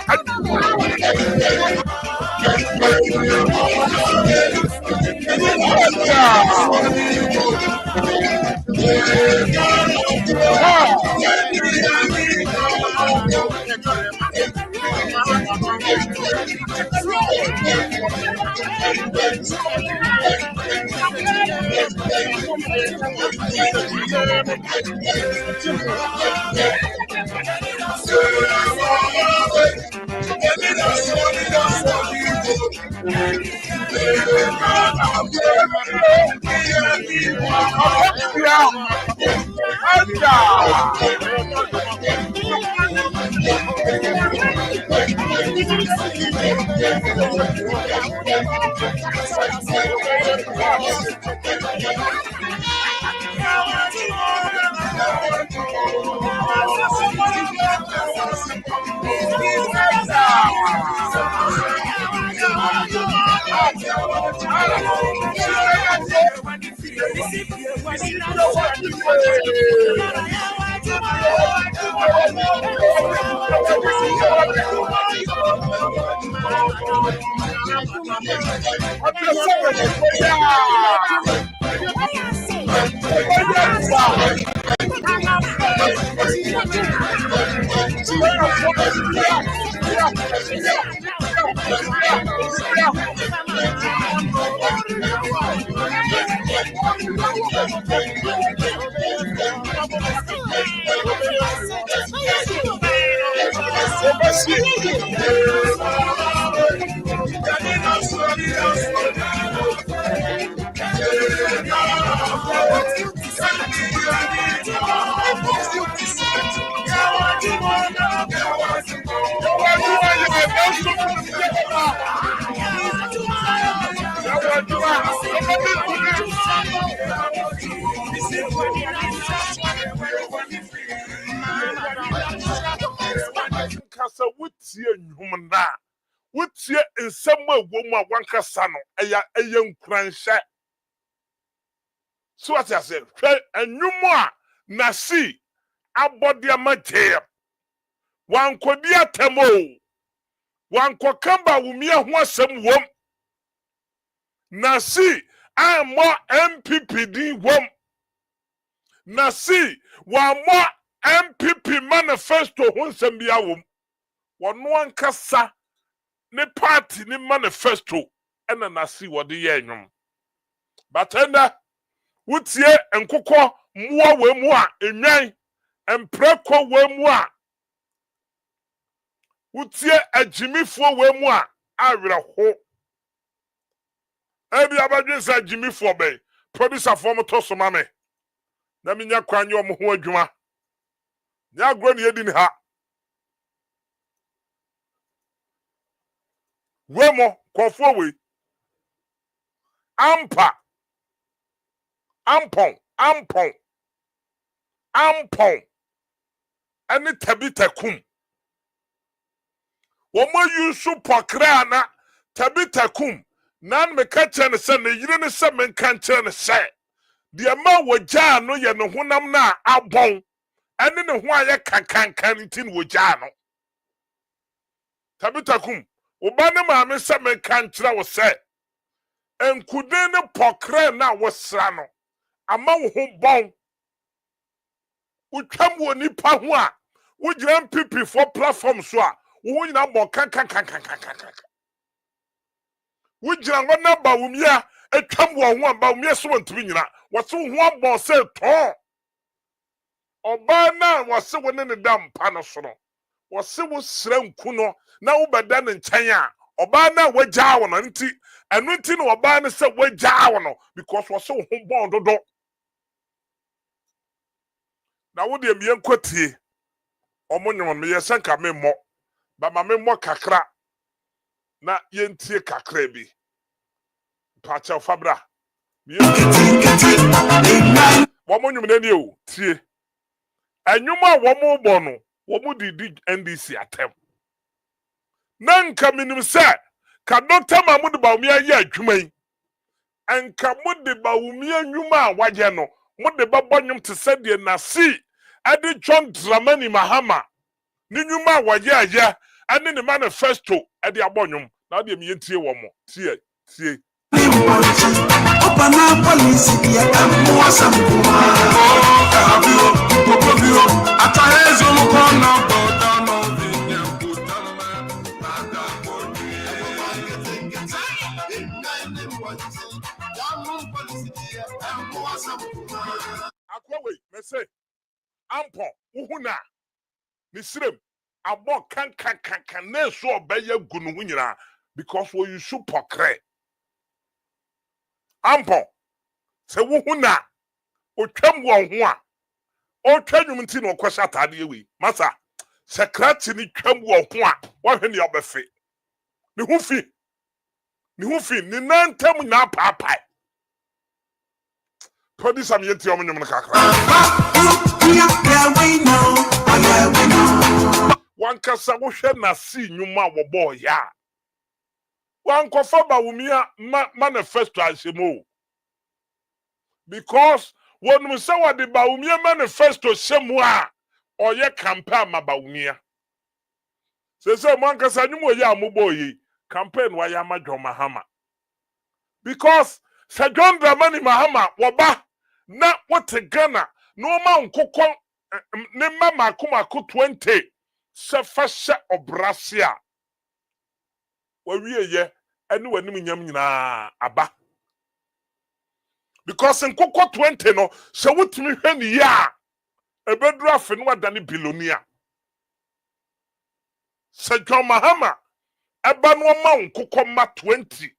Kasa wutie nhumna wutie nsɛm a ɛwɔ mu a wankasa no ɛyɛ nkuranhyɛ so what I say hwɛ enwum a nasi abɔde ama gyeɛ wankɔdi atɛm o wankɔka ba wumia ho asɛm wom nasi amɔ MPP din wom nasi wamɔ MPP manifesto ho nsɛm bi awom wɔno ankasa ne party ne manifesto ɛna nasi wɔde yɛ enwom batenda wutie nkokɔ mmoa wɔ mu a enwan empreko wɔ mu a wutie agyimifoɔ wɔ mu a awerɛho ebi abadwe sɛ agyimifoɔ bɛn producer form to so ma me na menya kwanye ɔmo ho adwuma nya agro ne yedi ne ha wemo kɔfoɔ we ampa ampon ɛne tabitakum wɔmo yusu pɔkra na tabitakum nan me ka kyerɛ ne sɛ ne yire ne sɛ me nka kyerɛ ne sɛ deɛ ma wɔgyaa no yɛ ne honam na abɔn ɛne ne ho ayɛ kankankan nti ne wɔgyaa no tabitakum woba ne maame sɛ me nka kyerɛ wo sɛ enkuden ne pɔkra na wɔsra no ama wo ho bɔn utwam wo nipa ho a wo gyina MPP for platform so a wo nyina bɔ kankankankankankan wo gyina wo na ba wo mia atwam wo ho ba wo mia so ntumi nyina wo se wo ho abɔ sɛ tɔn oba na wo se wo ne ne dam pa no so no wo se wo sra nku no na wo bɛda ne nkyɛn a oba na wo gyaa wo no nti ɛno nti no oba ne sɛ wo gyaa wo no because wo se wo ho bɔn dodo na wo de mie nkotie omo nyom me yɛ nka me mmɔ ba ma me mmɔ kakra na yentie kakra bi pacha fabra womo nyom nani o tie anwuma womo bɔ no womo didi NDC atem na nka minim sɛ ka Dr. Mahmoud Bawumia yɛ adwuma yi enka mo de Bawumia nwuma a wagye no mo de babɔ nwom te sɛ de nasi ade John Dramani Mahama ni nwuma a wagye aya ane ne manifesto ade abɔ nwom na de me yentie wo mo tie Opana police dia kamu asamkuma abio popobio atahezo mukona boda no vinya kutama bada boni akwawe me say ampo uhuna ni sirem abo kankankan na so obeye gunu hu nyina because wo you super cre ampo se wuhuna otwam wo ho a otwanum nti no kwasha atade we masa secretary ni twam wo ho a wo hwe ne obefe ni hu fi ni nantam na paapai producer me yenti omnyum no kakra wankasa wo hwe na si nwuma wo boy ya wankofa Bawumia manifesto ashemo because wonu se wade Bawumia manifesto shemu a oye campaign ma Bawumia se mwankasa nyumo ya amubo yi campaign wa ya John Mahama because Sir John Dramani Mahama woba na wote Ghana no ma nkokon ne mama akomako 20 se fashe obrasia wawie ye ene wanim nyam nyina aba because nkokɔ 20 no se wotimi hwɛ ne ya ebedura afe no wadane bilonia Sir John Mahama eba no ma nkokɔ ma 20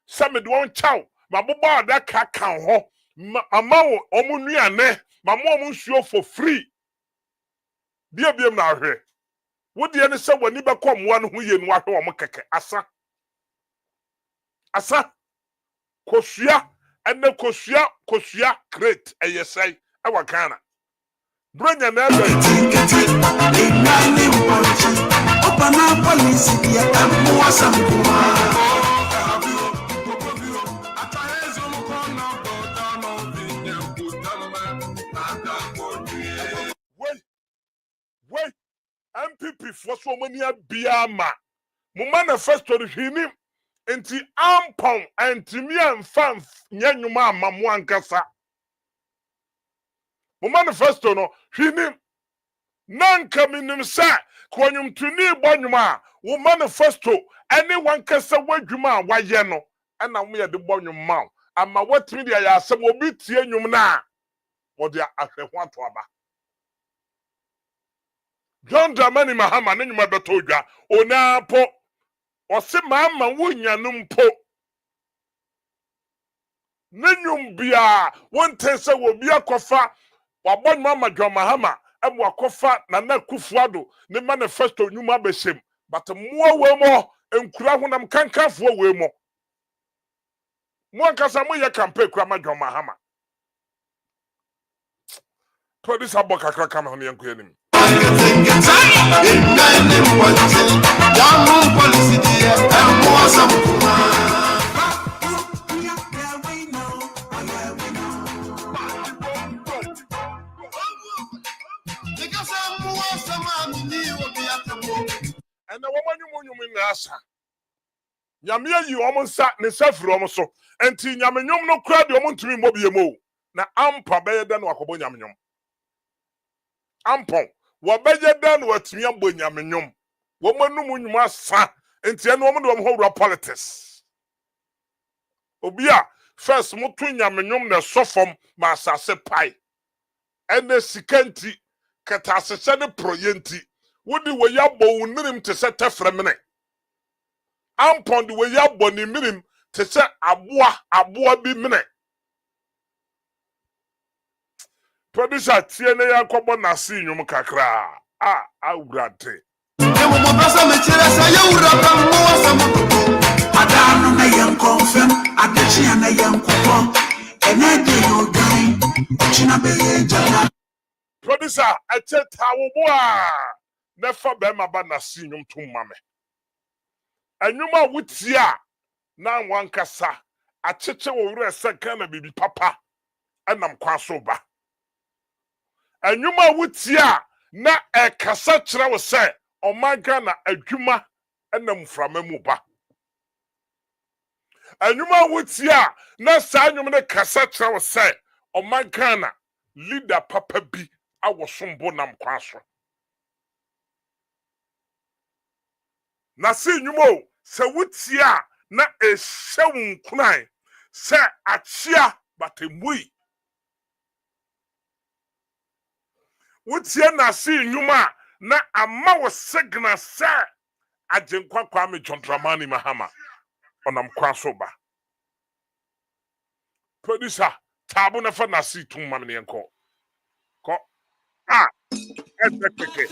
se me de won chaw ma bobɔ adaka kan ho ama wo omunuane ma mo nsuo for free biem na ahwɛ wodi ene se wani bɛkɔ moa no ho ye no ahwɛ wo mo keke asa kosua and the kosua crate say our Ghana. Bring an elbow. Wait, MPP for so many biama. Mo manifesto de hini enti ampon antimi amfam nyanyuma amamu ankasa. Mo manifesto no hini nanka minim sa kwanyum tuni bonyuma wo manifesto ene wankasa wadwuma waye no ana mo ye de bonyum ma ama watimi de ya asem obi tie nwum na wo de ahweho ato aba. John Dramani Mahama ne nyuma beto dwa ona po ose mama wonya numpo ne nyum bia wonte se wo bia kofa wabon mama John Mahama em wakofa na Kufuado ne manifesto nyuma beshem but mo we mo enkura honam kankafo we mo ankasa mo ye campaign kura ma John Mahama producer boka kra kama ho ne yanko yanim. And the woman you mean asa. Yamia you almost sat ne safri almost and tin yamenyum no crowd your to me mobiemo. Na ampa better than wakobo yamenyum. Ampon. Wabeje dan watimi ambo nyamenyom womanu munyum asa enti ene womo de wom ho politics obi a first mutu nyamenyom na sofom ma asase pai ene sikanti katasese ne proyenti wodi we yabo wonirim te se tefremene ampon de we yabo ni mirim te se aboa bi mene producer tie ne yakobo na si nyum kakra awurade emo mo basa me kire sa yawura mo wasam adanu na yankonfem adechi na yankoko enede yodan ochina beye jana producer eche tawo a nefa be ma ba na si nyum tum mame anwuma wutia na wankasa acheche wo wura seka na bibi papa enam kwaso ba anwuma wutia na ekasa kire wo se omaga na adwuma enam frama mu ba anwuma wutia na sa anwum ne kasa kire wo se omaga na leader papa bi awosombo nam kwaso na si nwumo se wutia na ehyewu kunai se achia batemui wutie na si nyuma na ama wo signal sa ajenkwa Kwame John Dramani Mahama onam kwaso ba producer tabu na fa na si tum mam ne enko ko ekeke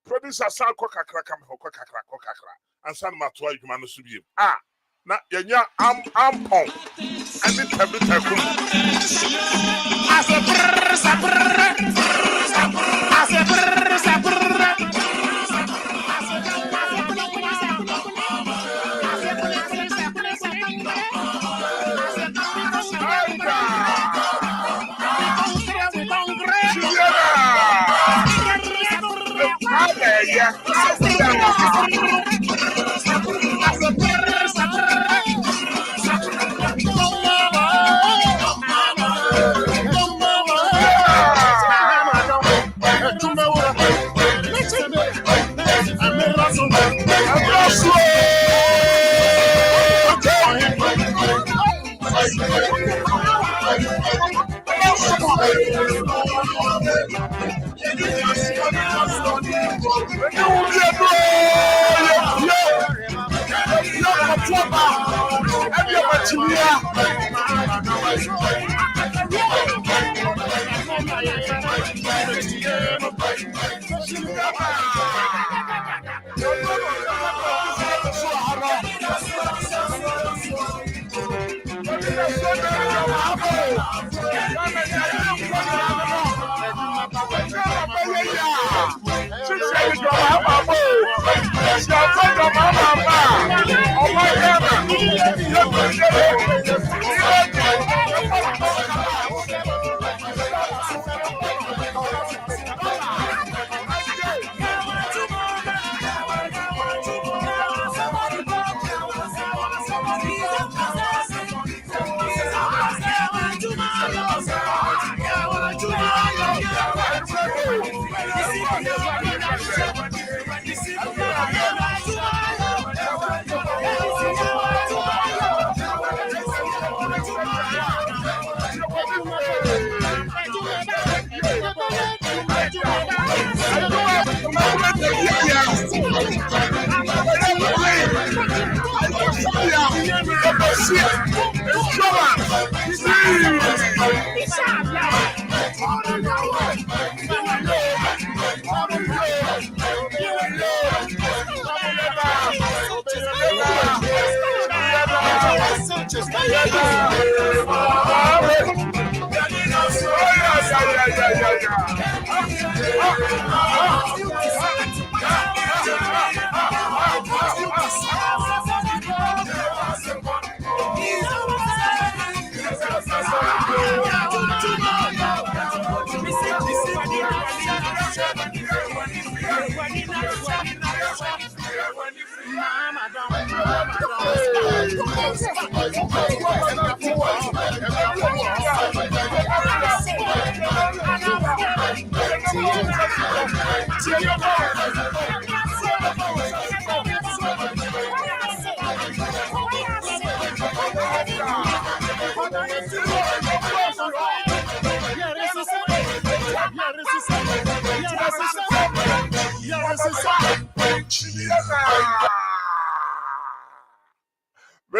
Producer Sal Kokakra come for Kokakra and San Matua Humano Subi. Na yenya ampon ani tabita kum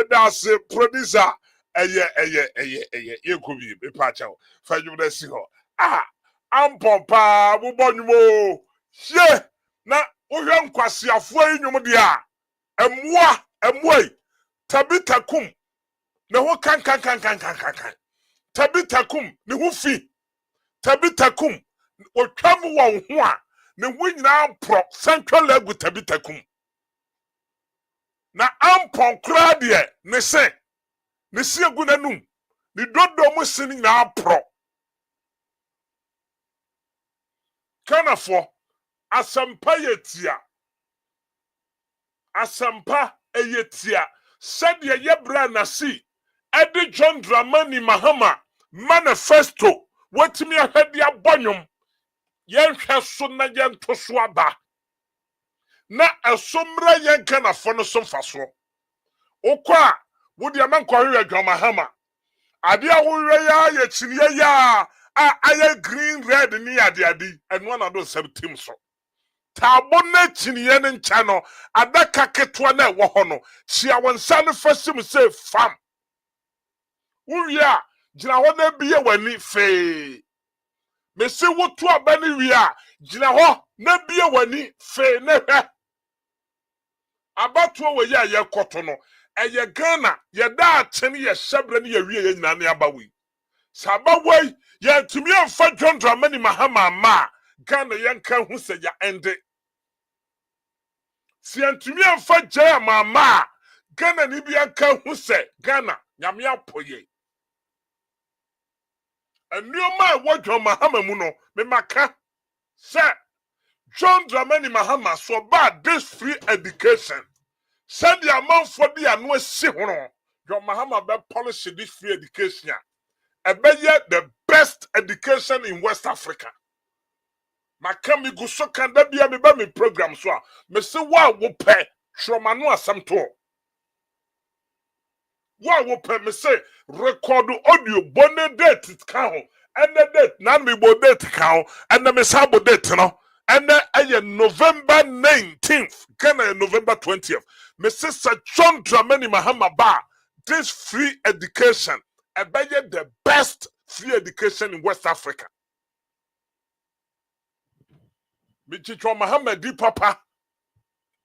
That's a producer. You could be a patch out. Fajum de Siho. Ah, I'm Pompa, Bubonimo. She, na, Uyam Kwasia, Fway, Numadia. And moi, Tabita kum. No one can. Tabita kum, the Wufi. Tabita kum, or come one, the win now pro, central leg with Tabita kum. Na ampon kra de ne se ne se agunanum ne dodo mo sini na apro kanafo asampa yetia said ye bra na si edi John Dramani Mahama manifesto wetimi ahade abonyum yen hwe so na yen to so aba na asomra yen kanafo no so mfaso okwa wodi amankwa hwe Mahama ade ahorwe ya ye chiriye ya aye green red ni ade and one of those team so tabo na chiriye ne ncha no adaka ketwa na ewo ho no chia wonsa ne fasim say fam wuya gina ho na biye wani fe me se wotu abani wiya gina ho na biye wani fe ne hwe abatuo we ya ye koto no eye Ghana ye da atene ye hyebre ne ye wie ye nyina ne abawi sabawai ye tumi amfa John Dramani Mahama ma Ghana ye nka hu se ya ende si antumi amfa jaya mama Ghana ni bi nka hu se Ghana nyame apoye enioma wo John Mahama mu no me maka se John Dramani Mahama so bad this free education. Send the amount for the annual sihono. John Mahama be polish this free education. I bet the best education in West Africa. Makami guso kanda biya me ba me program so. Me se wa wo pe trauma no asam to. Wa wo pe me se record audio bonne date it kan. And the date na me bo date kan and me sabo date no. And then November 19th, Ghana November 20th. Mrs. John Dramani Mahama Ba, this free education, the best free education in West Africa. Michicho Mahama di papa,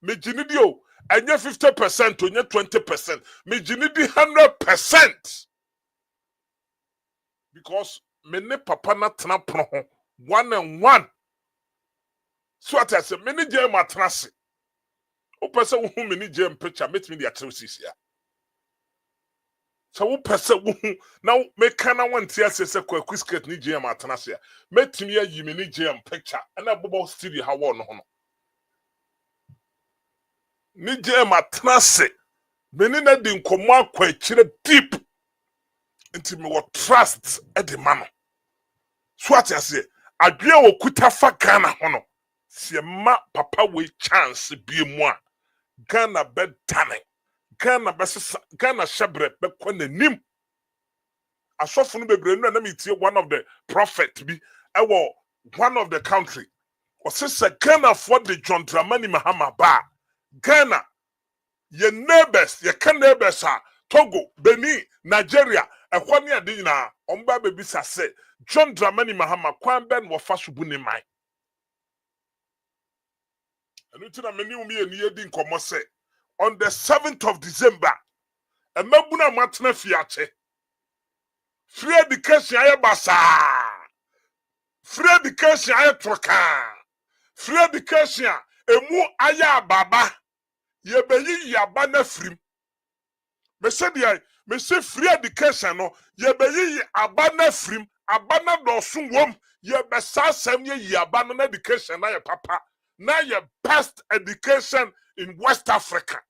Mijinidio, and 50% to 20%, Mijinidi 100%. Because many papa na tnaproho 1-on-1. So what I say, many jam matrasi. O person who many jam picture, meet me the atrocities here. So who person who now make kana one tear says a quick skirt ni jam matrasi. Met me a yimini jam picture, and a bubble studio how one honor. Ni jam matrasi. Many na din koma quite deep into me what trust at the man. So what I say, I drew a kutafa kana honor. Si ma papa we chance be moi Ghana bed tanning Ghana best Ghana shabre be kwane nim asofo no bebre no na metie one of the prophet bi ewo one of the country o se Ghana for the John Dramani Mahama ba Ghana ye neighbors ye can neighbors Togo Benin Nigeria ehwani ade na omba be bisa se John Dramani Mahama kwan ben wo fa subu ni mai. And you tell me on the 7th of December, a mabuna matna fiache. Free education aye basa. Free education aye troka. Free education emu aye baba. Ye beyi yaba na frim. Me say free education no ye beyi abana frim, abana dosun wom ye besa sem ye yaba no education na ye papa. Now your best education in West Africa.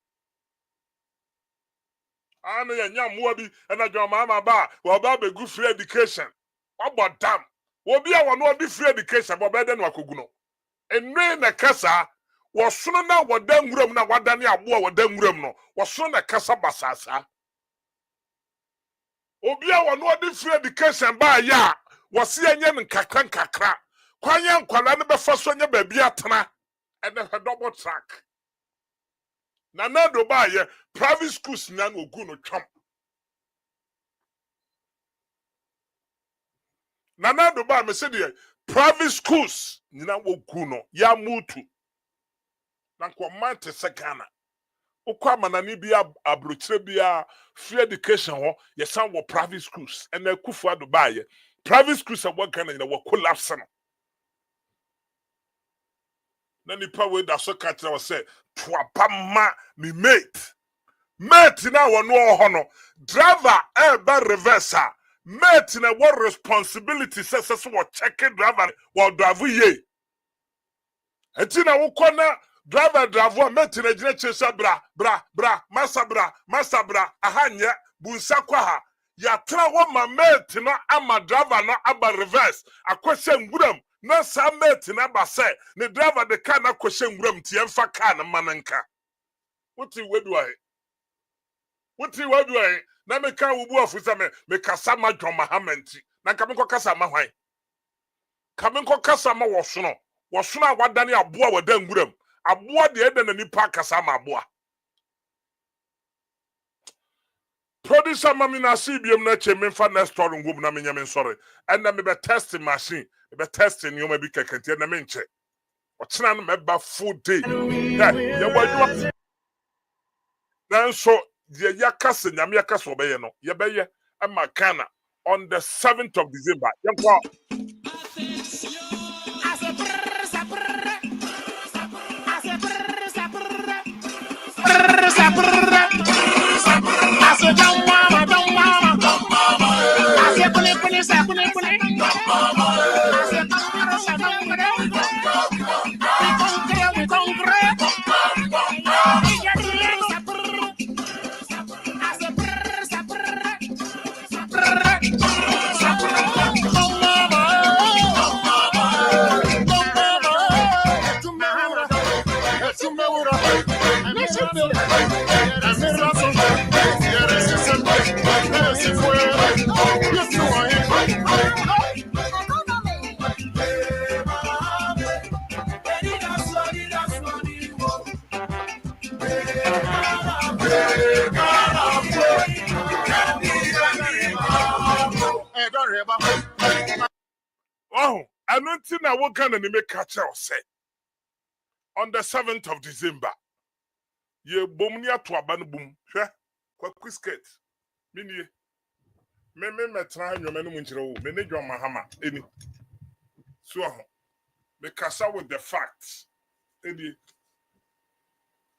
Ana ya nyammoa bi na John Mahama ba wo ba be good free education. What damn? Obi a wono obi free education bo be de no akogu no. Enwe na kasa wo sono na woda nwuram na wadane aboa woda nwuram no. Wo sono na kasa basasa. Obi a wono obi free education ba ya wo se enye nkakra. Kwanya nkwala ne be fa so nya ba bi atena. And a double track. Nana do ba ye private schools nan ogu no twam. Nana do ba me se de private schools nyina ogu no ya mutu. Na ko mante sekana. Okwa manani bia abrochire bia free education ho ye san wo private schools and akufu do ba ye private schools e wo kana nyina wo collapse no. Na nipa we da so ka kire wo say twapama me mate na wono ho no driver eba reverser mate na what responsibility say so wo check driver wo drive ye enti na wo kona driver mate na gina chesa bra masabra ahanye bunsa kwa ha ya tra wo ma mate no ama driver no aba reverse akwese nguram na sa mate na ba say ne driver de car na kwese nguram tie mfa car na mananka wuti wedua na me kan wubu afusa me kasa ma John Mahama nti na nka me ko kasa ma hwan ka me ko kasa ma wo sono awadane aboa wada nguram aboa de eda na nipa kasa ma aboa producer mami na CBM na che me fa next story ngum na me nyame sorry and na me be test machine be test ni o ma bi kekente na me nche o chena no me ba full day ye wadwa nanso ye yakase nyame yakase obeye no ye beye ama Ghana on the 7th of December yenkwa oh, I don't think I will can any make catch or say on the 7th of December. Ye bomnia to aban boom. Kwaku skirt. Mini me try your menu munchiro, me John Mahama. Any so me kasa with the facts. Any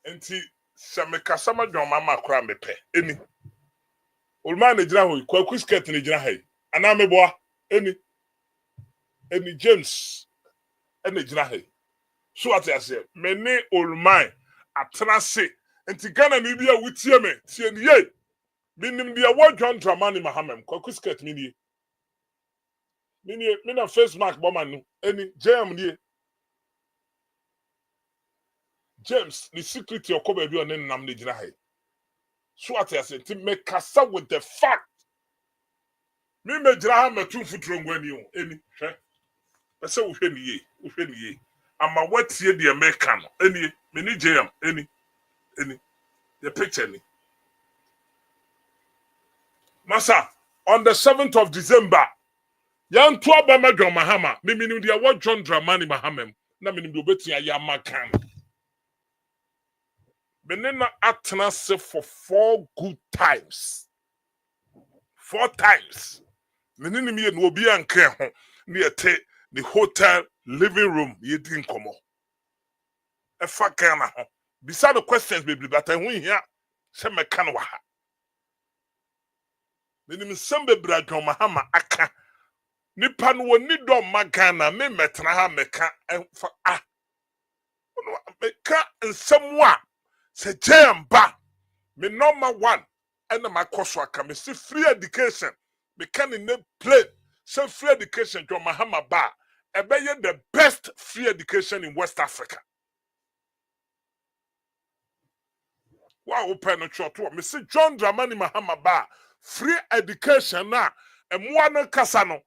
enti se me kasa ma John Mahama kra me pe. Any Ulman ne jira ho Kwaku skirt ne jira hai. Ana me boa any James and the Jinahe. So what I say, many old mine atena se. Enti Ghana ni bia wutie me. Tie ni ye. Minim dia wo John Dramani Mahama. Kwaku skirt mini. Mina face mark bo manu. Eni JM ni. James the secret your cover bi on nam ne Jinahe. So what I say, enti me kasa with the fact. Me jira me tun futuro ngwani o. Eni hwe. Pese wo hwe ni ye. Ama watie the American. Eni me ni JM eni the picture ni. Masa on the 7th of December yan to abama John Mahama me minim dia what John Dramani Mahama na minim do betia ya makan. Me na atena se for 4 good times. 4 times. Me ni me no obi anka ho na yete the hotel living room yedin komo. E fa Ghana ho. Beside the questions baby but I win here se me kan wa ha. Menim sembe bra John Mahama aka. Nipa no woni do magana me metena ha meka fa meka nsem a se jemba me number 1 and my course aka me see free education me can in play say free education John Mahama ba ebeye the best free education in West Africa. Wow, open no short to me see John Dramani Mahama ba free education na emwa no kasa no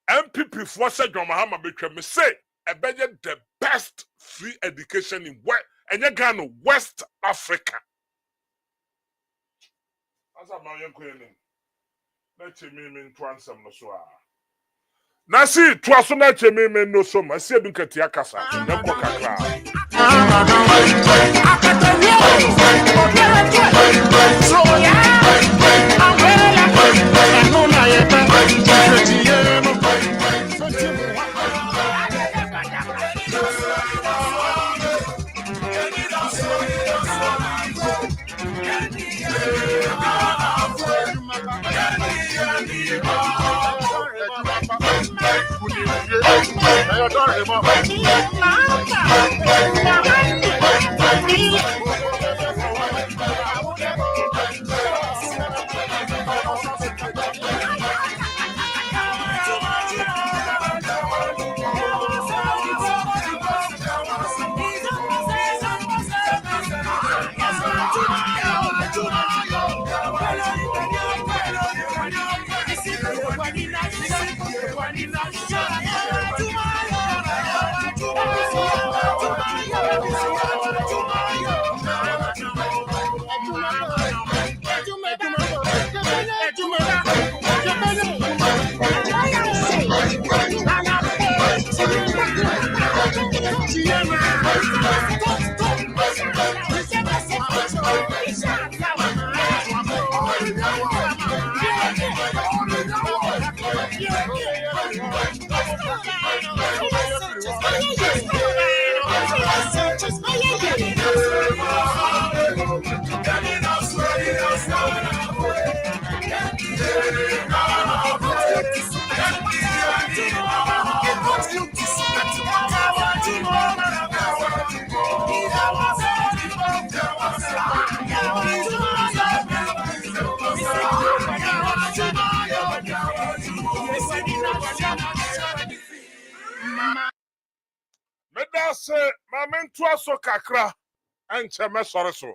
MPP for say John Mahama betwe me say ebeye the best free education in West Africa. Asa ma yen ko yen na chemi me nto ansam no so a na si to aso na chemi me no so ma si edu katia kasa na ko kakra Meda se mamen to aso kakra enche me sore so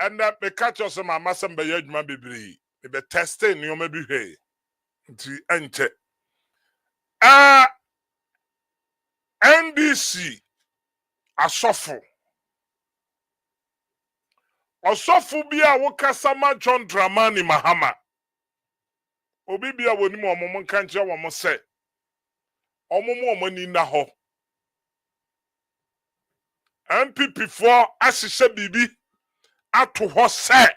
and me catch us ma masem be yadwuma bebiri me be testing ni o ma bi hwe nti enche NDC asofo osofo bi a wo kasama John Dramani Mahama obi bi a woni mo omom kanche wo mo se omom omani na ho MPP for asise bibi ato ho se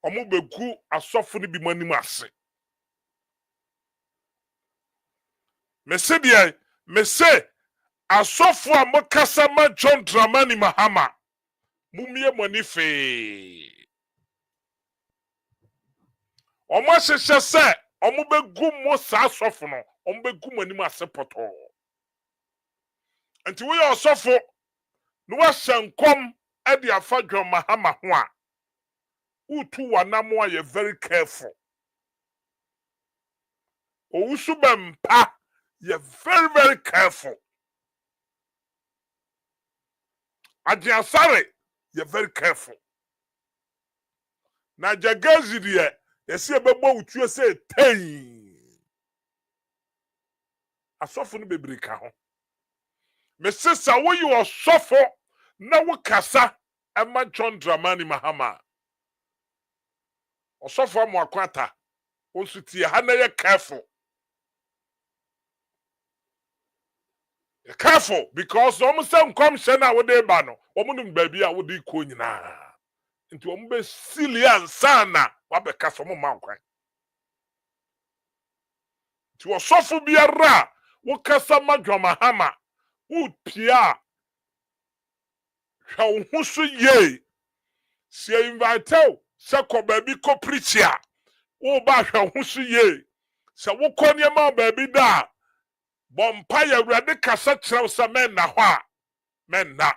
omo begu asofo ni bi manim ase me se asofo a mokasama John Dramani Mahama mumie moni fe omo hyehyɛ se omo begu mo sa asofo no omo begu manim ase poto anti we asofo no wa hyenkom e de afa John Mahama ho a utu wanamo a ye very careful owusu bempa ye very careful Ajiasare ye very careful na jagazi de ye se bebo utu se ten asofo no bebrika ho me sisa wo yi osofo na wo kasa ema John Dramani Mahama osofo am akwata onsutie ha na ye careful. Careful because almost some come shena wo de ba no omunum ba bi a wo de ko nyina nti omu be silian sana wa be ka so mo mankwan ti wo sofo biara wo kasa John Mahama wo pia hwa wo husu ye se invite se ko ba bi ko preach a wo ba hwa husu ye se wo ko niam ba bi da bompa ya urade kasa kyerɛw sɛ men na hɔ a men na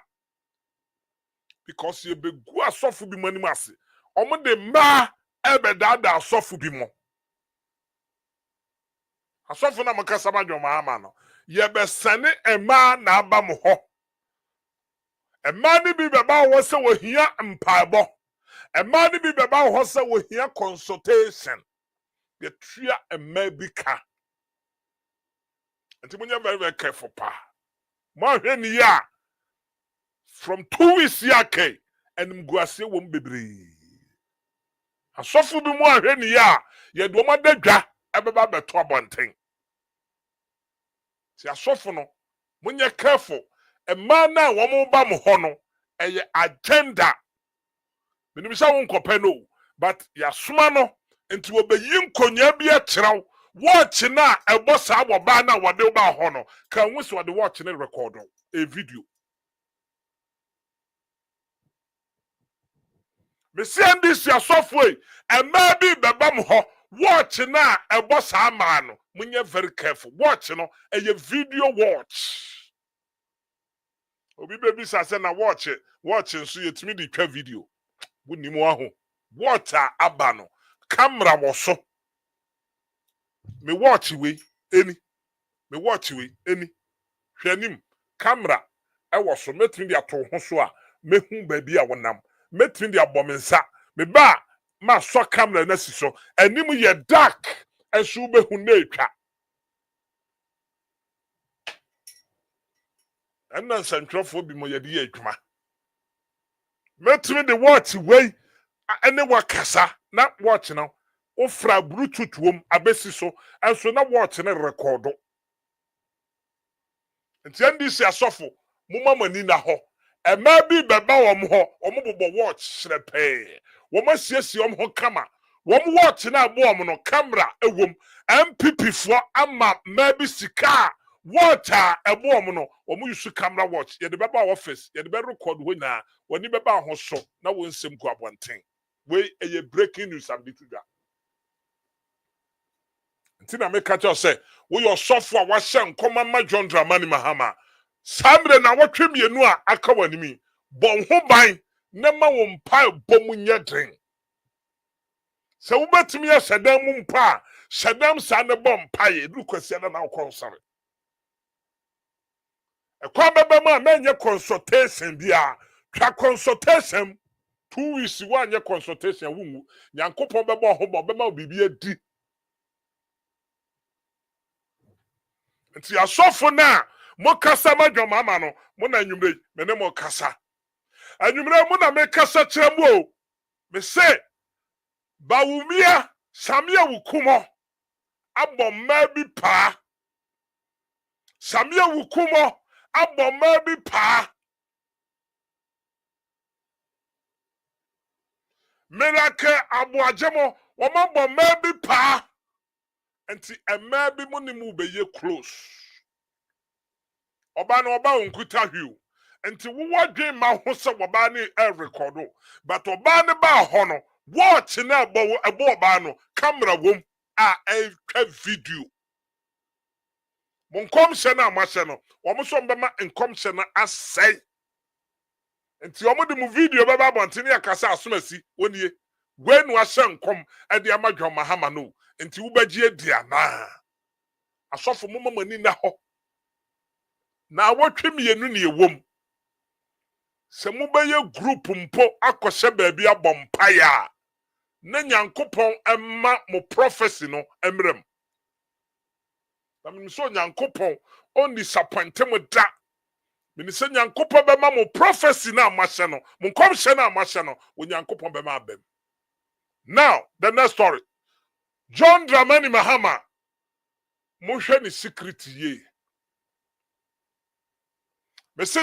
because ye be gu asofo bi mani ase omo de ma ebe da asofo bi mo asofo na makasa madwo ma no ye be sane ema na aba mo ho ema ni bi beba wo se wo hia mpaebo ema ni bi beba wo se wo hia consultation ye tria ema bi ka nti munya very very careful pa mo hwe ni ya from 2 weeks yake enim guase wo mbebre asofo bi mo ahwe ni ya ye do mo dadwa ebeba beto abonten ti asofo no munya careful ema na wo mo ba mo ho no eye agenda menim sha won kope no but ya soma no enti wo beyi nkonya bi a kyerɛw watch na ebo sa aboba na wo de ba ho no kan wo so de watch na record a video me send this ya software and maybe beba mo ho watch na ebo sa ma no munye very careful watch no a video watch obi baby sa say na watch nso yetimi di twa video woni mo aho watch aba no camera wo so me watch we eni hwanim camera e wo so metimi di ato ho so a mehu ba bi a wonam metri di abomensa me ba ma so camera na si so anim ye dark enso be hu na etwa enna santwofo bi mo ye di adwuma metri di watch we ene wakasa na watch no ofra bluetooth wom abesi so enso na watch na record nti si asofo mo mamani na ho ema bi beba wo mo ho omo bobo watch srepe wo masiesie om ho kama wo mo watch na abo om no camera ewom MPP fo ama maybe sika water ebo om no wo mo use camera watch ye de beba office ye de be record ho na woni beba ho so na wo nsem ku abonten we eye breaking news am bituga ntina me catch us say wo your software wa hye nkoma ma John Dramani Mahama samre na wotwe mienu a aka wanimi bon ho ban na ma wo mpa bom nyedren se wo betimi ya sedam mu mpa sedam sa ne bom pa ye du kwase na na konsare e kwa bebe ma na nye consultation bia twa consultation 2 weeks wa nye consultation wungu nyankopon bebe ho bo bema bibi adi nti asofo na mo kasa madwo mama no mo na nwumre me ne mo kasa anwumre mo na me kasa kyerɛ mo o me se bawumia samia wukumo abomma bi pa samia wukumo abomma bi pa miracle aboajemo wo mabomma bi pa enti emma bi mo ni mu beye close oba na oba onkuta hwiu enti wo dwen ma ho se oba ni record but oba ne ba ho no watch na ebo oba no camera wom a twa video mon kom se na amase no wo mo so mbema nkom se na asai enti wo mo de mu video beba bontene yakasa asomasi wonie wenu ahye nkom e de amadwo mahama no enti wo bagye dia na asofo mo mamani na ho na wotwe mienu ne ewom se mo beye group mpo akose baabi abompaya na nyankopon emma mo prophecy no emrem tamim so nyankopon on disappoint mo da mini se nyankopon bema mo prophecy na amahye no mo nkomhye na amahye no wo nyankopon bema abem. Now the next story, John Dramani Mahama mo hwe ni secret ye me se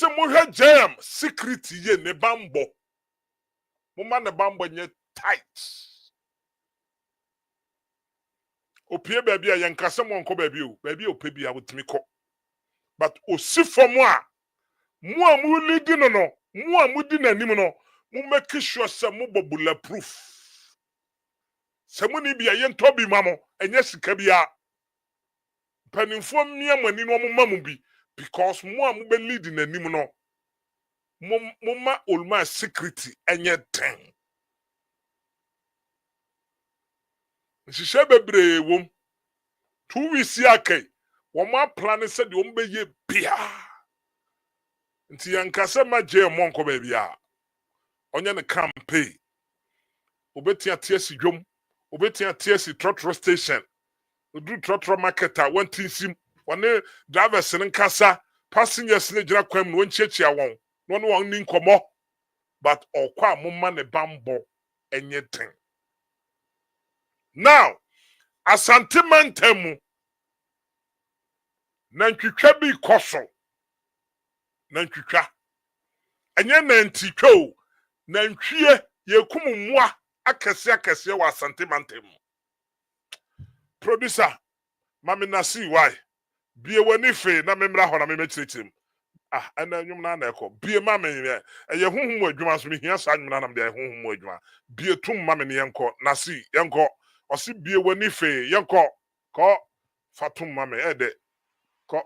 mo hwe jam secret ye ne bambo mo ma ne bambo nye tight opie baabi a yankase mo nko baabi o baabi opie bia wotimi kɔ but osifo mo a mo lidi no mo a mudi nanim no mo make sure se mo bobula proof se mo ni bia ye nto bi mamo enye sika bia panimfo mmia mani no mo mamu bi because mo a mo be lead nanim no Mumma ulma security enye ten. Nhyehyɛ bebree wom. 2 weeks yake. Woma plan said the ombe ye bia. Nti yankase ma je monko baby a. Onye ne campaign. Obetia TS dwom. Obetia TS trotro station. Odu trotro market a wantinsim. Wane drivers nkasa. Passengers ne gyina kwam no nchiachia won. No no won ni nkomo. But okwa mumma ne bambo enye ten. Now, asante mantemu nantwitwa bi koso. Nantwitwa. Enye nantitwa o. Nantwie yekum mmoa akese wa asante mantemu. Producer, mami nasi why? Bie wani fe na memra ho na memechirechim. Ah, ana nwum na na ekọ. Bie mami ye. Eye honhom adwuma so mehia sa nwum na nam de honhom adwuma. Bie tum mami ne yenko. Nasi yenko. Osi bie wani fe yenko. Ko fatum mami ede. Ko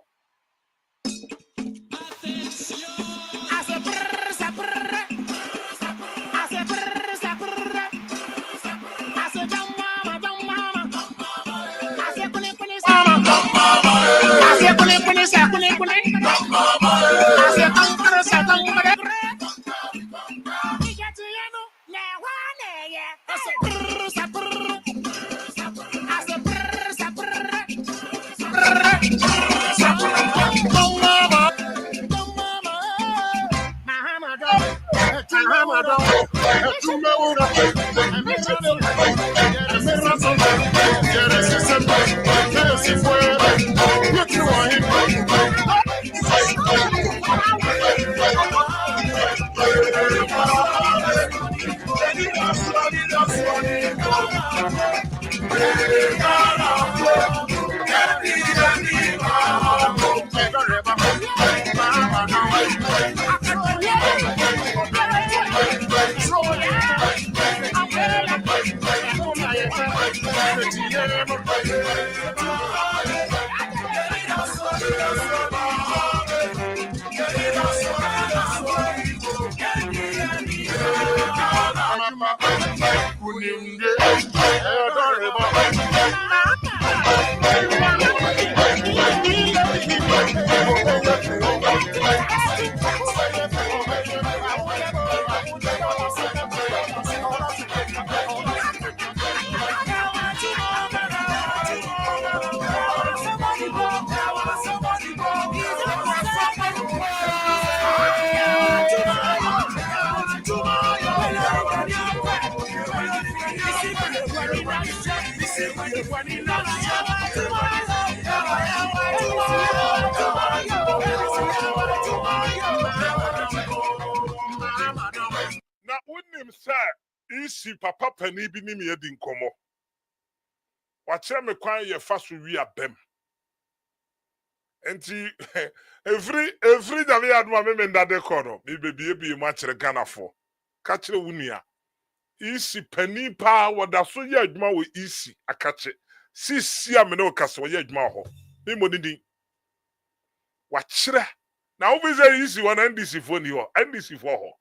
na unim sa isi papa pani bi ni me yedi nkomo. Wachere me kwan ye fa so wi abem. Enti every jame aduma me ndade kono. Me bebie bi mu akere Ghana for. Ka kire wunia. Isi pani pa wada so ye adwuma wo isi akache. Sisi a me no kase wo ye adwuma ho. Me monidi. Wachere na wo bize isi wana NDC fo ni ho. NDC fo ho.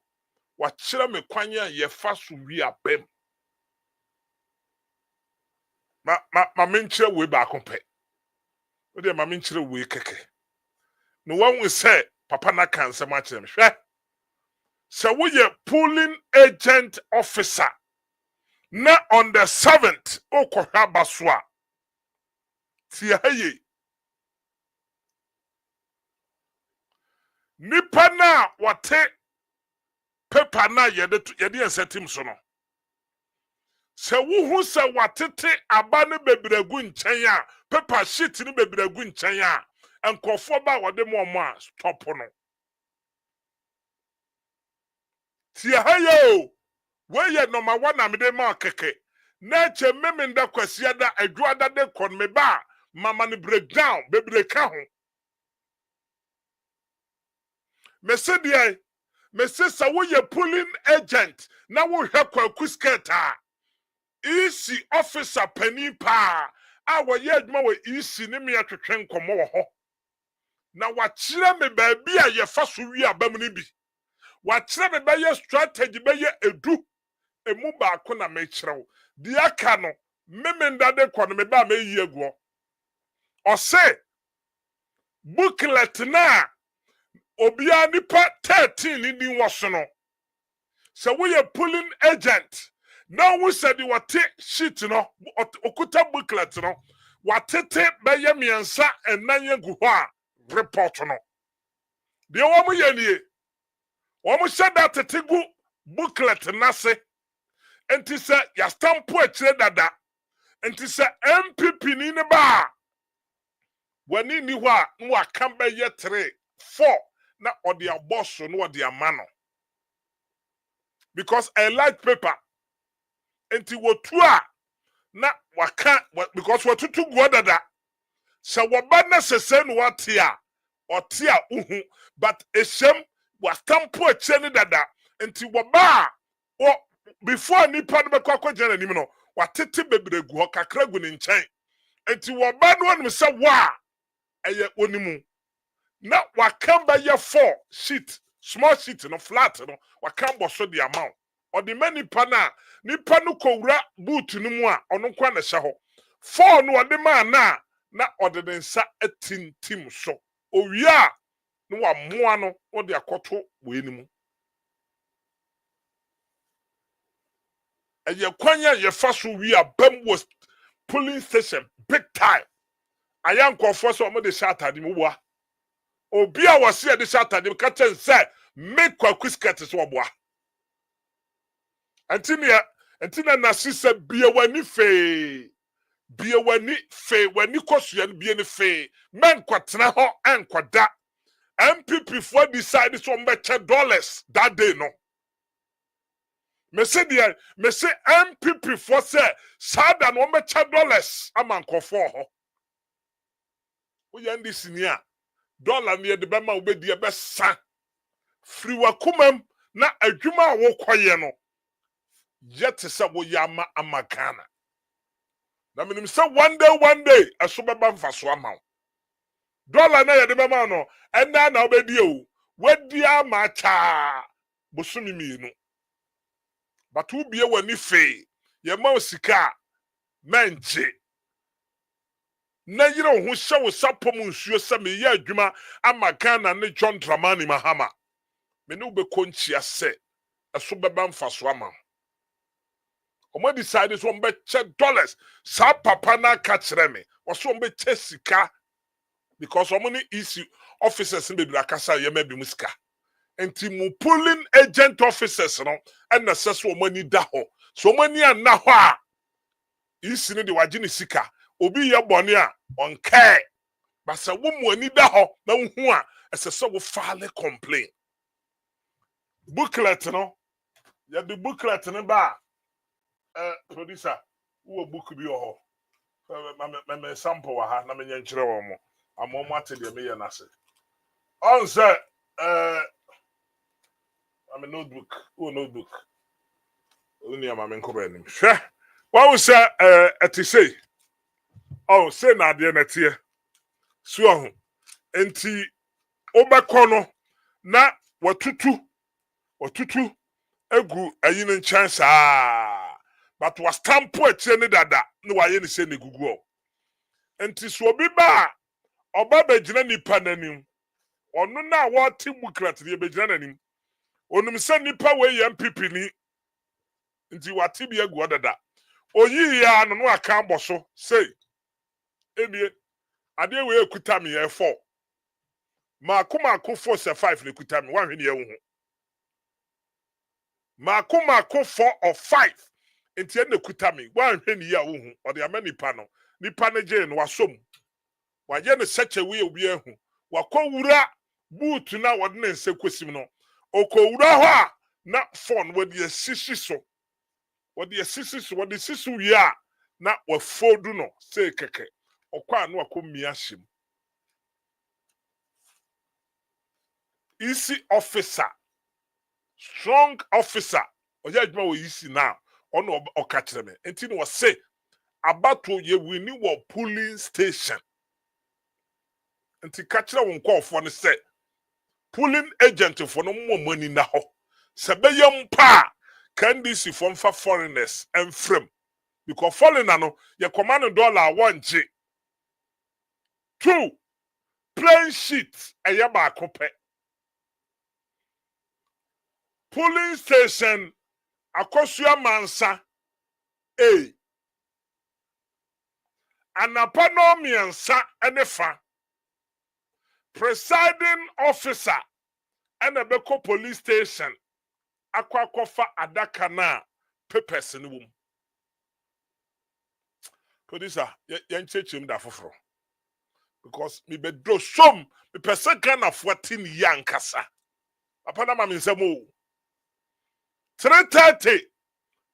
Wachere me kwanya ye fa so wi abem. Ma menchire we ba kompe. O de ma menchire we keke. No one will say papa na kan se ma kire me hwe. So we ye polling agent officer. Na on the 7th okohwa baswa. Ti haye. Nipa na wate paper na yede ensetim so no. Se wo hu se watete aba ne bebregu nchen a paper sheet ne bebregu nchen a enkofo ba wode mo a stop no. Ti hayo. We ye number 1 na me de ma keke. Na che memenda kwasia da adwoada de kon me ba mama ne breakdown bebreka ho. Me se dia me se sa wo ye polling agent na wo hwe Kwaku skirt a isi officer pani pa a wo ye adwuma wo isi ne me atwetwe nkomo wo ho na wa kire me ba bi a ye fa so wi abam ne bi wakyerɛ me bɛyɛ strategy bɛyɛ edu emu baako na mekyerɛw di aka no memenda de kɔ no me ba meyi aguo ɔse booklet na obia nipa 13 ni din wɔ so no sɛ woyɛ pulling agent na wo sɛ di wɔte sheet no okuta booklet no watete bɛyɛ miɛnsa ɛnan agu hɔ a report no deɛ wɔn yɛ nie wɔn hyɛ da tete gu booklet n'ase enti sɛ yastampo akyire dada enti sɛ MPP ni ne ba wani ni hɔ a no aka bɛyɛ 3 4 na ɔde abɔ so no ɔde ama no because a light paper enti wotu a na waka because watutu gu dada sɛ wɔba na sɛsɛ no wate a ɔte a uhu but ehyem wastampo akyire ne dada enti wɔba a before nipa no bɛkɔ akɔgye n'anim no watete bebre gu hɔ kakra gu ne nkyɛn enti wɔba no anim sɛ wa ɛyɛ onimu na waka bɛyɛ 4 sheet small sheet no flat no waka bɔ so de amount ɔde ma nipa no kɔwura boot no mu a ɔno kwa na hyɛ hɔ 4 no ɔde ma na ɔde ne nsa atintim so owia no wa moa no ɔde akɔto wei ni mu ɛyɛ kwanya yɛ fa so wi a bam was police station big time ayankɔfo so ɔmo de hyɛ atade mu boa obi a wɔse de hyɛ atade mu ka kyɛn sɛ make Kwaku skirt so ɔboa antina na sisa bia wani fe wani kosua no bia ne fe men kwatena ho ankwada MPP for decide so mbɛkyɛ dollars that day no me say MPP for say sada no mbɛkyɛ dollars ama nkɔfo ho wo yɛ ndi sinia dollar ne de bɛma wo bɛdi ɛbɛsa firi wakomam na adwuma a wo kɔyɛ no yet say wo yama amagana na menim say one day aso bɛba mfaso ama wo dollar na yɛ de bɛma no ɛna na obedi o wadi ama cha bosumi mienu but wo bie wani fe yɛ ma osika menje na yire ho hyɛ wo sapom nsuo sɛ me yɛ adwuma ama Ghana ne John Dramani Mahama me ne wo bɛkɔ nkyia sɛ aso bɛba mfaso ama omo decide so mbɛkyɛ dollars sa papa na ka kyerɛ me wɔso mbɛkyɛ sika because omo ne issue officers be bra kasa ye ma bi musika enti mu polling agent officers no na sɛ so omo ni da ho so omo ni anna ho a issue ne de wagye ne sika obi ye bɔne a onkae ba sɛ wo mu ani da ho na hu a ɛsɛ sɛ wo file complain booklet no ya de booklet ne ba producer wo book bi ho me sample wa ha na me nkyerɛ wo mo amomo ate de me ye na se on say I'm a notebook only am men ko ba nim hwɛ wa wo say ati say oh say na de na tie so ho enti obɛkɔ no na watutu egu ayi ne nkyɛn saa but was tampo akyire ne dada na waye ne se ne gugu o enti so obi ba oba begyina nipa nanim ono na wɔte booklet de begyina nanim onum se nipa we yɛ MPP ni nti wate bi agu dada oyi ya no no aka bɔ so say ebie ade we ekuta me yɛ 4 maako 4 se 5 ne kuta me wanhwe ne yɛ wo ho maako 4 or 5 enti na kuta me wanhwe ne yɛ wo ho ɔde ama nipa no gye no wasom waje ne seche we obi ehu wakɔwura boot na wɔde ne nse kosim no okɔwura hɔ a na phone wɔde asisi so wɔde sisu wie a na wafodu no sei keke ɔkɔ a no akɔmmia hyem easy officer strong officer ɔyɛ adwuma wɔ easy now ɔno ɔka kyerɛ me enti no wɔse abato ye wini wɔ polling station enti ka kyerɛ wo nkɔfo no sɛ pulling agent for no more money na ho. Sebeyam pa candidacy from for foreigners and frame. Because foreigner no, your command $1 2 plain sheets a yaba kope. Polling station Akosua Mansa A. Anapanomiansa enefa. Presiding officer Enebeko police station Akwakofa Adakana papers in the womb. Producer, yan chechim da foforo. Because me bedro shom me person can of 14 young kasa. Apana ma minsemo. 3:30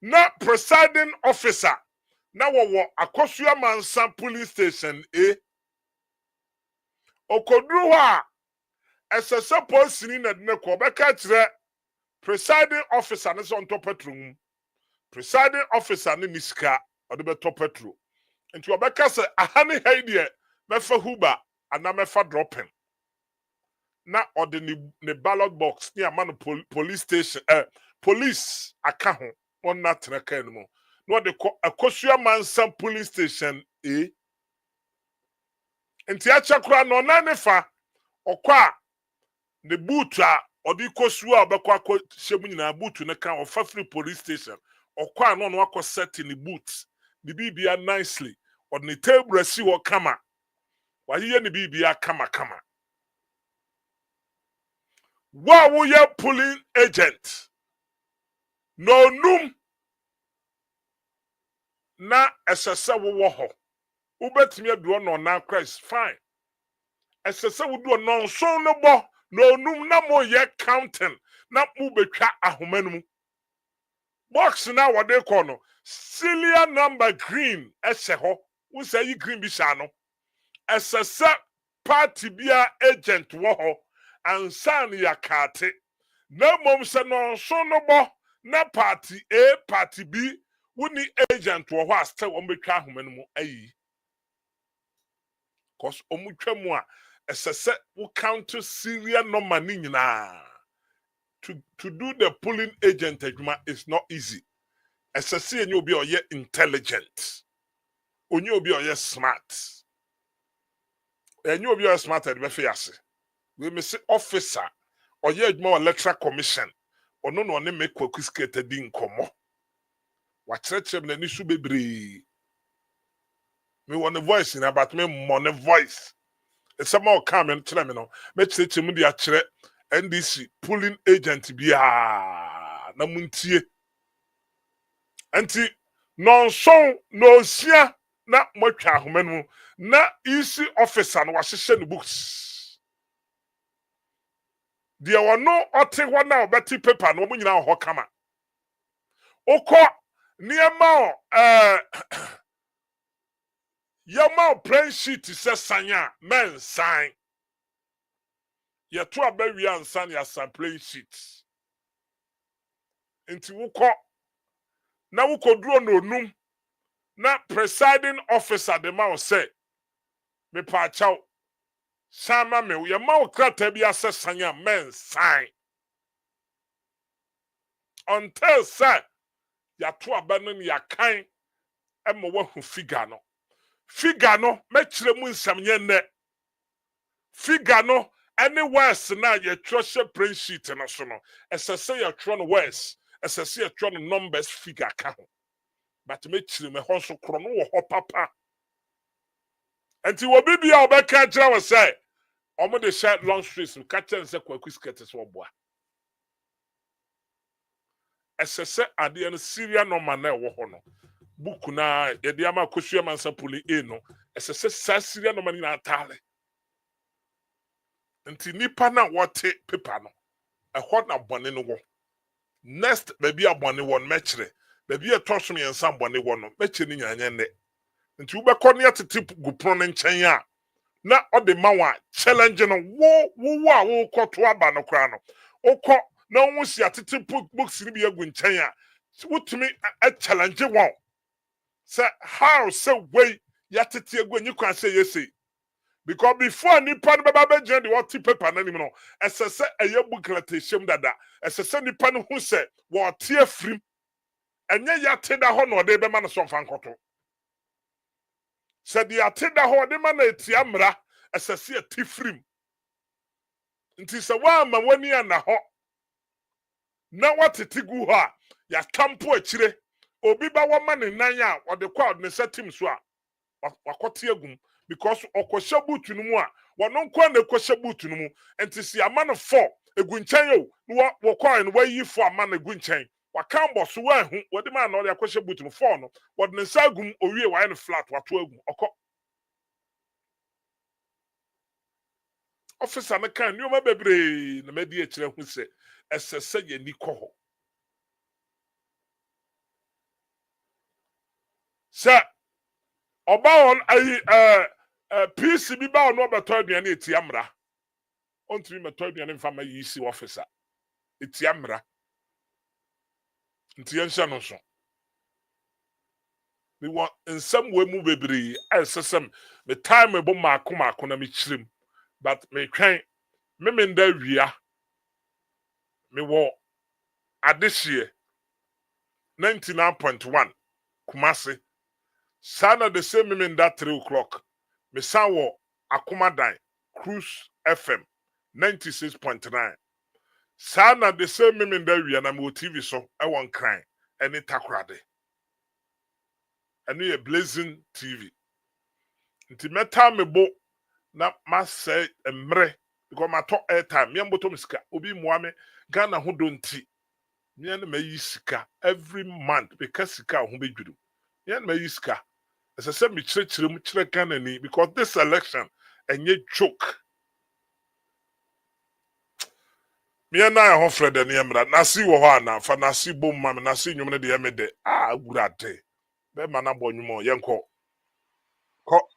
na presiding officer na wo Akosua Mansa police station A. Okodru ho SSA police ni na de ko beka kire presiding officer ne so on top petrol. Presiding officer ne nisika ode be top petrol. Nti obeka se ahane haidie mefa huba ana mefa dropping. Na ode ne ballot box ni ama no police station police aka ho on na treka no. No de Akosua Mansa police station A. Nti achakura no na nefa okwa the boot odi kosua obekwa ko shemu nyina boot ne kan of free police station okwa no no akọ set in the boot the bibia nicely on the table si wo kama wa hiye ni bibia kama wa wo ye pulling agent no num na esese wo ho ubetimi aduo no na Christ fine esese wo duo no so no bo no num na mo ye counting na mu betwa ahomanum box na wode ko no serial number green ese ho wo say yi green bi sha no esese party bia agent wo ho ansan ya kate na mom se no so no bo na party A party B woni agent wo ho aste wo betwa ahomanum ayi cause omutwa mu a esese wo count serial number ni nyina to do the pulling agent adwuma is not easy. Esese enye obi oye intelligent. Onye obi oye smart. Enye obi oye smart e be fe ase. We me say officer oye adwuma electoral commission. Ono no ne make Kwaku skate di nkomo. Wa kyerɛkyerɛ na ni su bebre. Me want a voice in about me money voice. It's somehow come and tell me no. Me kyerɛkyerɛ mu di akyerɛ NDC pulling agent bia na muntie. Anti non son no sia na motwa ahomanu na easy officer no wahyehyɛ ne books. Dia wono ote ho na obeti paper no mo nyina ho kama. Okọ niema yama plain sheet se sanya men sign. Ye to abawi ansan ya san plain sheet. Nti wukọ na wukoduro no num na presiding officer de ma say me pa chaw sama me ye ma krata bi asesanya men sign until say ya to abano ne ya kan e mo wahu figure no me kire mu nsam nye ne figure no any words na ye troshe print sheet no so no esese ye tro no words esese ye tro no numbers figure ka ho but me kire me ho so kro no wo ho papa enti wo bibia obeka kire wo say omo de share long streets ka kire se Kwaku skate so boa esese ade no serial number na wo ho no book na ye de ama Akosua Mansa puli A no esese sa serial number ni na atale nti nipa na wote paper no ehọ na bone no wo next baby abone won mekire baby etosom yensan bone wo no mekire ni nyanya ne nti ubekọ ne atete gupro ne nchen a na ode mawa challenge no wo a wo kọto aba no kra no okọ na wo si atete books ni bi agu nchen a wutumi a challenge wo say how say way yatete agu anyi kwan say yesi Because before nipa no baba begin the what paper na nim no esese eye booklet ehyem dada esese nipa no hu se wo tie frim enye ya teda ho no de be ma no so mfa nkoto se de ya teda ho de ma na etia mra esese ati frim nti se wa ma wani ana ho na watete gu ho a ya kampo akire obi ba wo ma ne nan a ode kwa ne setim so a wakote agum because okosha boot no mu a wono nkwa na ekosha boot no mu enti si ama no 4 egu nchen yo wo kwa no wayi 4 ama na egu nchen wakambo so wa hu wode ma na ode akosha boot no 4 no wode ne sagum owie wa no flat wato agum okọ officer na kan nyoma bebre na medi e kire hu se esese ye ni kọ ho se oba on ayi PC bi ba no beto aduane eti amra ontimi meto aduane mfa ma yisi officer eti amra nti yenhye no so mi won nsam we mu bebre esesem me time ebo maako na me chirim but me twen me nda wia me wo adehye 99.1 Kumasi sana the same in that 3 o'clock. Me sawo Akumadan Cruise FM 96.9. Sana the same in that we na mo TV so I want crying any takrade. Any a blazing TV. Nti meta me bo na ma say emre because ma to airtime me mboto misika obi muame Ghana ho donti. Me na mayi sika every month because sika ho bedwuru. Me na mayi sika. As I said, me chire Ghana ni because this election and ye joke. Me and I have Fred and Yamra. Nasi wohana for nasi boom mam nasi nyumne de yamede. Ah, gurate. Be mana bo nyumo yenko. Ko.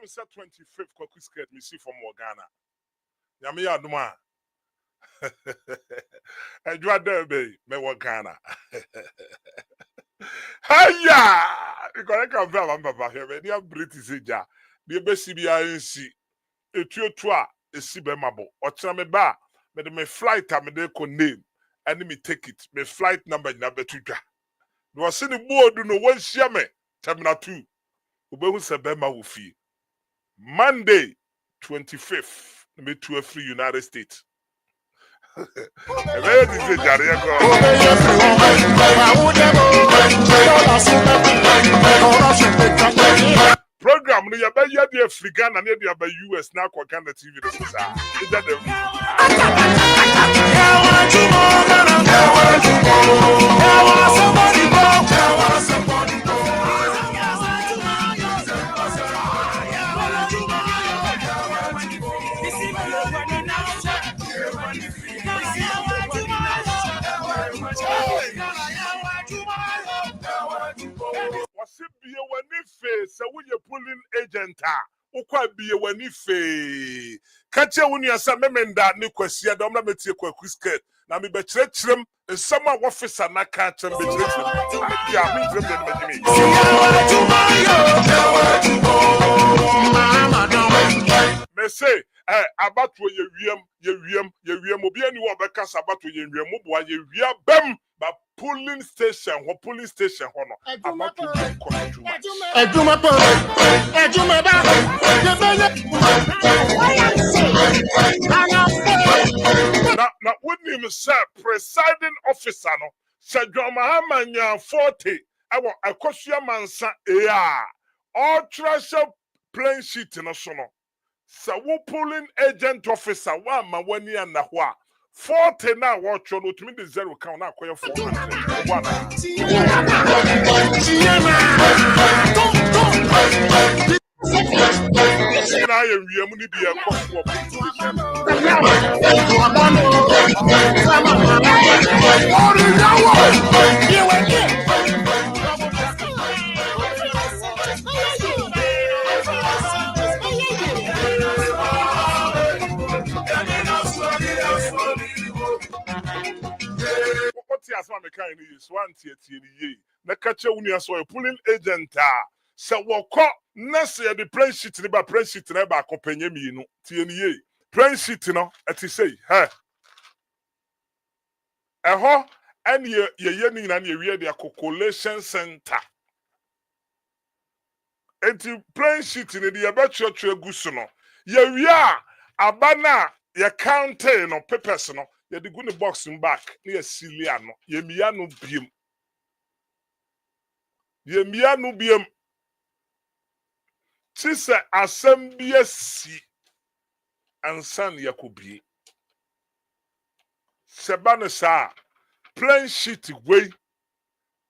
Said 25th Kwaku skirt me see from Ghana. Yami ya duma. Ejwa derbe me wa Ghana. Hiya! Because I can feel am papa here. Me dia British eja. Bi be si bia nsi. Etuo to a esi be mabo. Ochira me ba me de me flight a me de ko name. And me take it. Me flight number na betudwa. No se ni board no won hia me. Terminal 2. Obehu se be ma wo fie. Monday, 25th, me to a free United States. Program no yaba ya de Africa na de yaba US na kwa Ghana TV this is fe se wo ye polling agent a ukwa biye wani fe kache wuni asa memenda ne kwasia da omna metie Kwaku skirt na me be kyerɛkyerɛm nsɛm a wɔfisa na ka kyerɛm be kyerɛkyerɛm ya me kyerɛm de magimi me say abato ye wiem obi ani wo bɛka sabato ye wiem mo boa ye wia bam ba polling station ho no abato Ejuma po ejuma ba na woni me say presiding officer no Sir John Mahama nya 40 awo akosua mansa all treasure plain sheet no so no so wo polling agent officer wa ma wani ana ho a 40 na watch no to me the zero count na akoye 400 na ye wiem ni bi e kofo asma me kan ni so antie tie ni ye na kache wuni aso e polling agent a se wokọ na se the plan sheet ni ba plan sheet na ba akopanye mienu tie ni ye plan sheet no ati sei he eho ene ye ni na ye wie de calculation center enti plan sheet ni de ye ba twetwe agusu no ye wie a aba na ye count no papers no ye de gu ne box back na ye silia no ye mia no biem Tise asambia si ansan yakobie seba no sa plan sheet wey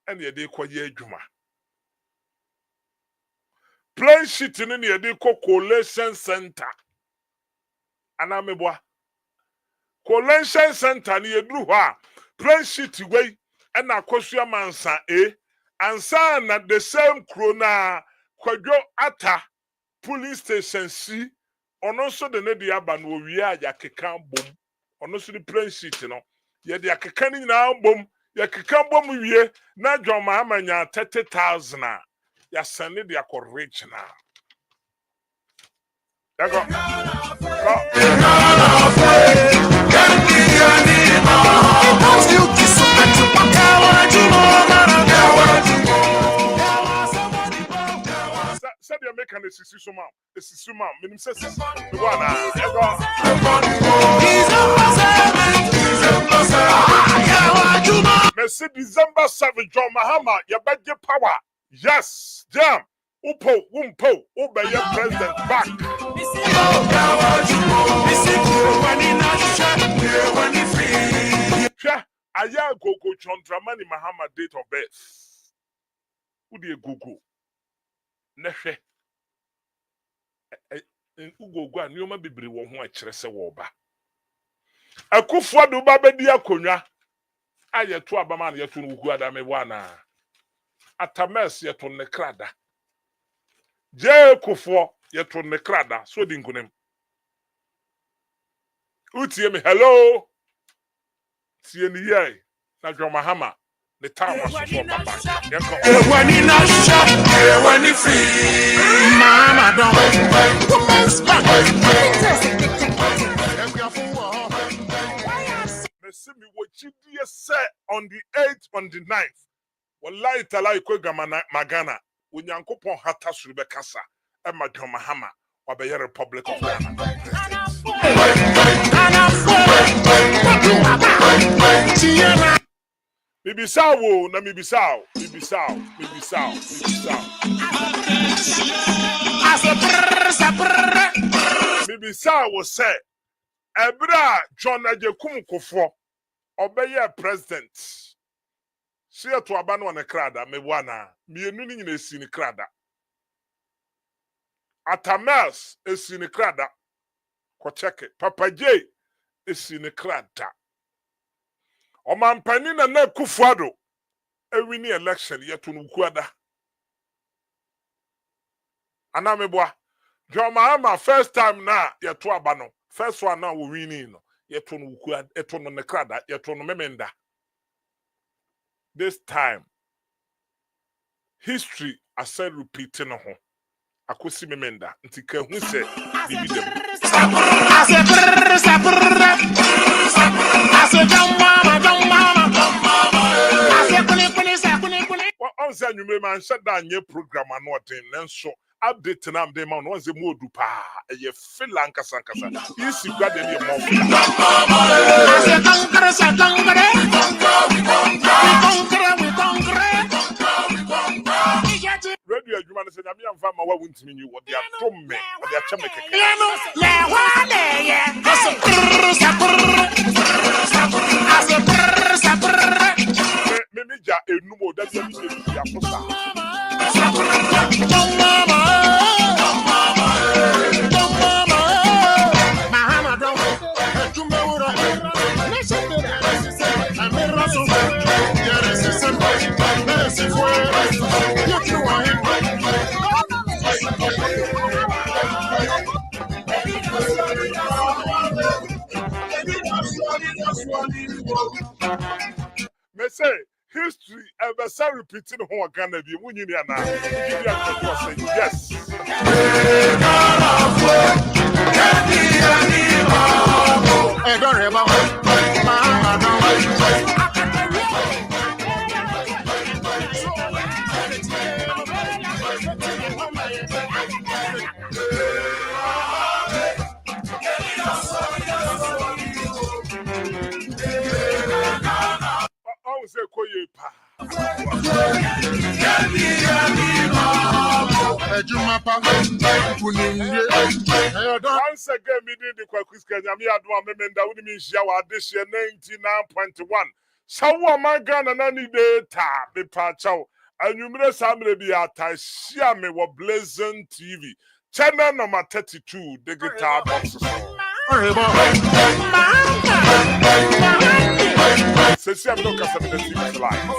ene ye de koye adwuma plan sheet ni ne ye de collation center anameboa collation center ni ye duru ho a plan sheet wey ena akosua mansa ansa na the same krona kwadwo ata police station si ono so de ne dia ba no wie a yakeka bom ono so the plan sheet no ye de yakeka ni na bom yakeka bom wie na John Mahama nya 30,000 ya sane de akorrich na yago said you make an esisuma minim say the one Mercy December 7 John Mahama your budget power yes jam upo wumpo obey president back aya gogo John Dramani Mahama date of birth who dey gogo nehwe ugogo a nioma bebre wo ho a kire se wo ba akufo do ba bedi akonwa ayeto abama na yeto nugu adame wana atames yeto ne krada je kufo yeto ne krada so di nkunem utie me hello tie ni ye na John Mahama the town was for Baba. When he not shot, when he free, Mama don't. Woman's back. See me what you say on the 8th, on the 9th. Wallahi talai ko gamana magana. Unyankopon hata surbe kasa. Emma John Mahama. Wabeye Republic of Ghana. Mibisao na mibisao. Mibisao say Ebra John Ajekum Kofo obeye president. Sia to abano na krada mewana. Mienu ni nyina esi ni krada. Atamas esi ni krada. Ko cheke Papa J esi ni krada. Omampani na Kufuado ewini election yeto nukuada Anameboa. John Mahama first time na yeto abano. First one now we winning no. Yeto no wuku yeto no nekrada yeto no memenda. This time history I said repeating no ho. Akosi memenda nti ka hu se bibi dem. On say nyumre man shut down your program anotin nenso update na am dey man on say mo du pa e feel ankasa isi gwa dem ye mo radio adwuma no say nyame amfa ma wa wuntimi nyi wo dia tom me wo dia cheme keke me ja enumo da dia bi ya fosa Mahama don't tumewura me say history ever say repeating who Ghana be munyi ni ana yes say koye pa once again me did the Kwaku Nyame adoma memenda woni mi hia wa adehye 99.1 sawo magana na ni data be pa chaw anwumre samre bi atahia me wo Blazing TV channel number 32 digital box Ceci am no kasa de TV live.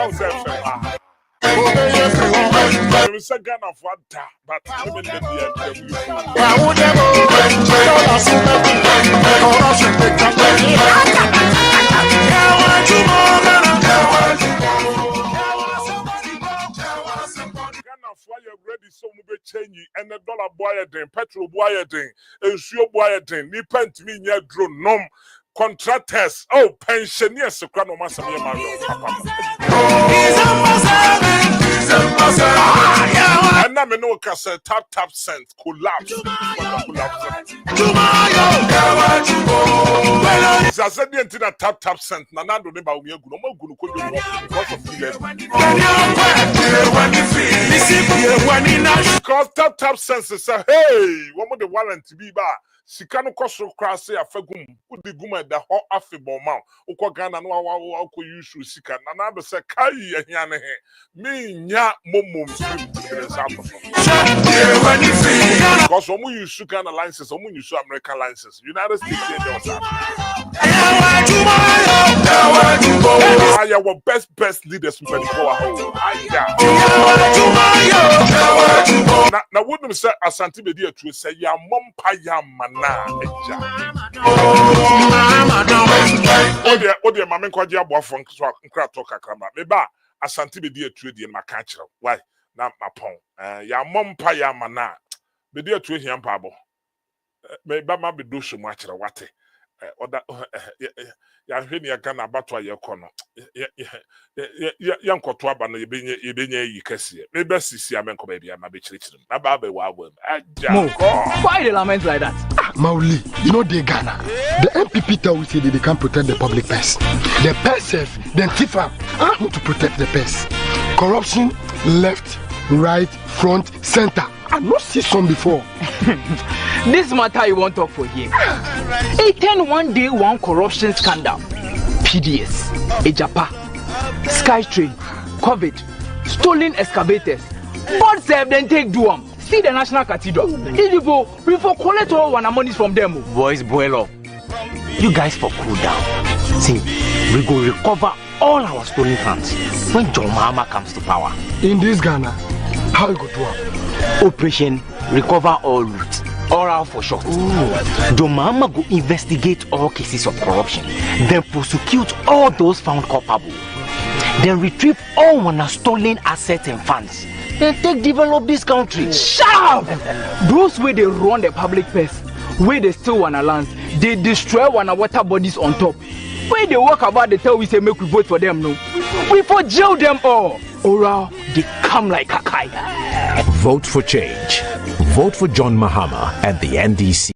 I'm saying Ghana for that, but I'm in the ready so mube change and the dollar boy den petrol boy den ensuo boy den ni pent me nya drone nom contractors pensioners kra no masam ye ma and na me no kasa tap cent collapse said the entire tap cent na nando ne ba umi agu no magu no kojo because of because tap cent say hey one of the warrant be ba sika no koso kra say afagum udi guma da ho afebon ma ukọ Ghana no wa ko use sika na na be say kai ehia ne he me nya momom because omu use Ghana license omu use American license United States our best leaders now wouldn't say Asante Media to say ya mompa ya mana Odia mame kwaji aboafo nkra to kakrama meba Asante Media to die maka kire why na mapon ya mompa ya mana Media to hia mpabo meba ma bedo so mu akire wate oda ya hwene ya Ghana abato ya kono ya nkoto aba no yebenya yi kase meba sisi amenko ba bia ma be chirichirim aba ba wa agwam aja why the lament like that Mauli, you know they Ghana. The MPP tell we say they can't protect the public purse. The PSF, the TIFA, how to protect the purse. Corruption, left, right, front, center. I not see some before. This matter you want to talk for here. A 10 one corruption scandal. PDS, Ejapa, Skytrain, COVID, stolen excavators. Both serve then take duam. See the National Cathedral. If you go, we for collect all one monies from them. Boys, boil up. You guys for cool down. See, we go recover all our stolen funds when John Mahama comes to power. In this Ghana, how you go do it? Operation Recover All Loot. Oral for short. John Mahama go investigate all cases of corruption, then prosecute all those found culpable, then retrieve all one stolen assets and funds, then take develop this country. Shut up! Those way they run the public purse, where they steal one land, they destroy one water bodies on top. Where they walk about, they tell we say make we vote for them. No, we for jail them all. Oral, they come like a kite. Vote for change. Vote for John Mahama and the NDC.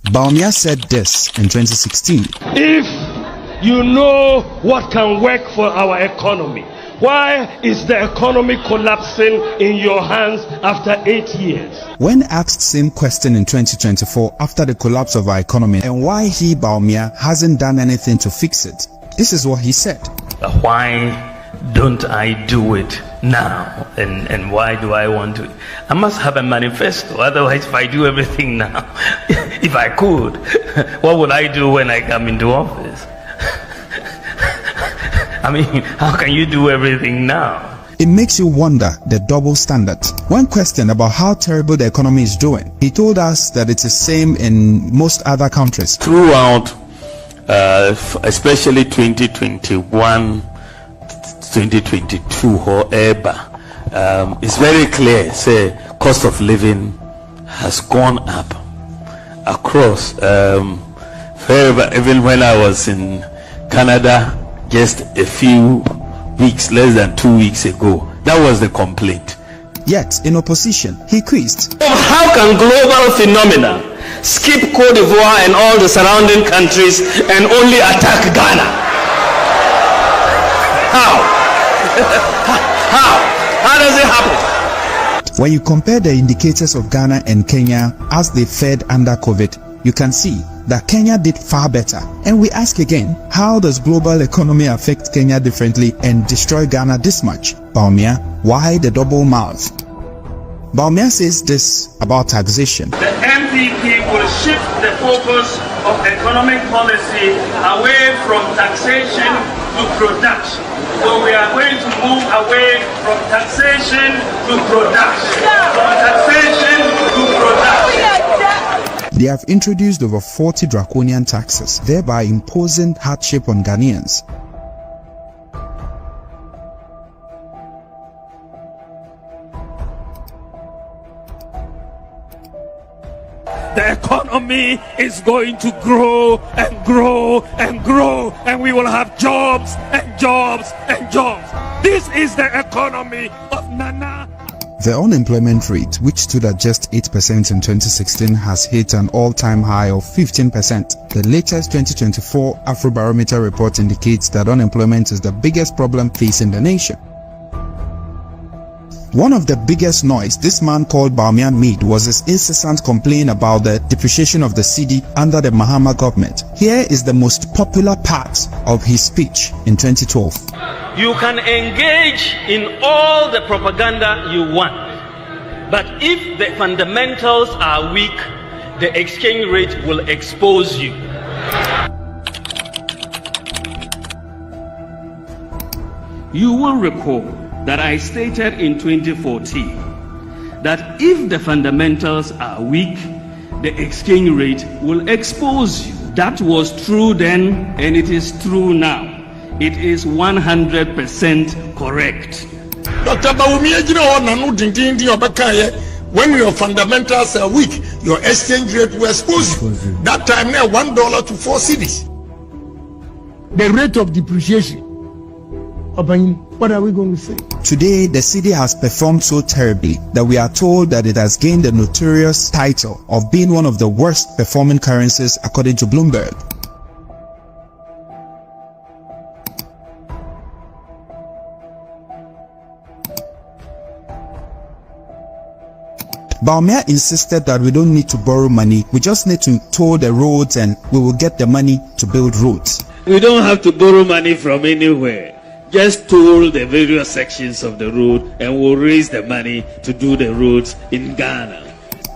Bawumia said this in 2016. If you know what can work for our economy, why is the economy collapsing in your hands after 8 years? When asked same question in 2024 after the collapse of our economy and why he, Bawumia, hasn't done anything to fix it, this is what he said. Why don't I do it now? And why do I want to? I must have a manifesto. Otherwise, if I do everything now, if I could, what would I do when I come into office? I mean, how can you do everything now? It makes you wonder the double standard. When questioned about how terrible the economy is doing, he told us that it's the same in most other countries. Throughout, especially 2021, 2022, however, it's very clear, say, cost of living has gone up across. Even when I was in Canada just a few weeks, less than 2 weeks ago, that was the complaint. Yet, in opposition, he quizzed. How can global phenomena skip Cote d'Ivoire and all the surrounding countries and only attack Ghana? How? How does it happen? When you compare the indicators of Ghana and Kenya as they fared under COVID, you can see that Kenya did far better. And we ask again, how does global economy affect Kenya differently and destroy Ghana this much? Bawumia, why the double mouth? Bawumia says this about taxation. The MPP will shift the focus of economic policy away from taxation to production. So we are going to move away from taxation to production. From taxation to production. They have introduced over 40 draconian taxes, thereby imposing hardship on Ghanaians. The economy is going to grow and grow and grow, and we will have jobs and jobs and jobs. This is the economy of Nana. The unemployment rate, which stood at just 8% in 2016, has hit an all-time high of 15%. The latest 2024 Afrobarometer report indicates that unemployment is the biggest problem facing the nation. One of the biggest noise this man called Bawumia made was his incessant complaint about the depreciation of the cedi under the Mahama government. Here is the most popular part of his speech in 2012. You can engage in all the propaganda you want, but if the fundamentals are weak, the exchange rate will expose you. You will recall that I stated in 2014 that if the fundamentals are weak, the exchange rate will expose you. That was true then, and it is true now. It is 100% correct. Dr. Bawumia, when your fundamentals are weak, your exchange rate will expose you. That time now, $1 to 4 cedis. The rate of depreciation. What are we going to say? Today, the cedi has performed so terribly that we are told that it has gained the notorious title of being one of the worst performing currencies according to Bloomberg. Bawumia insisted that we don't need to borrow money, we just need to toll the roads and we will get the money to build roads. We don't have to borrow money from anywhere. Just toll the various sections of the road and we'll raise the money to do the roads in Ghana.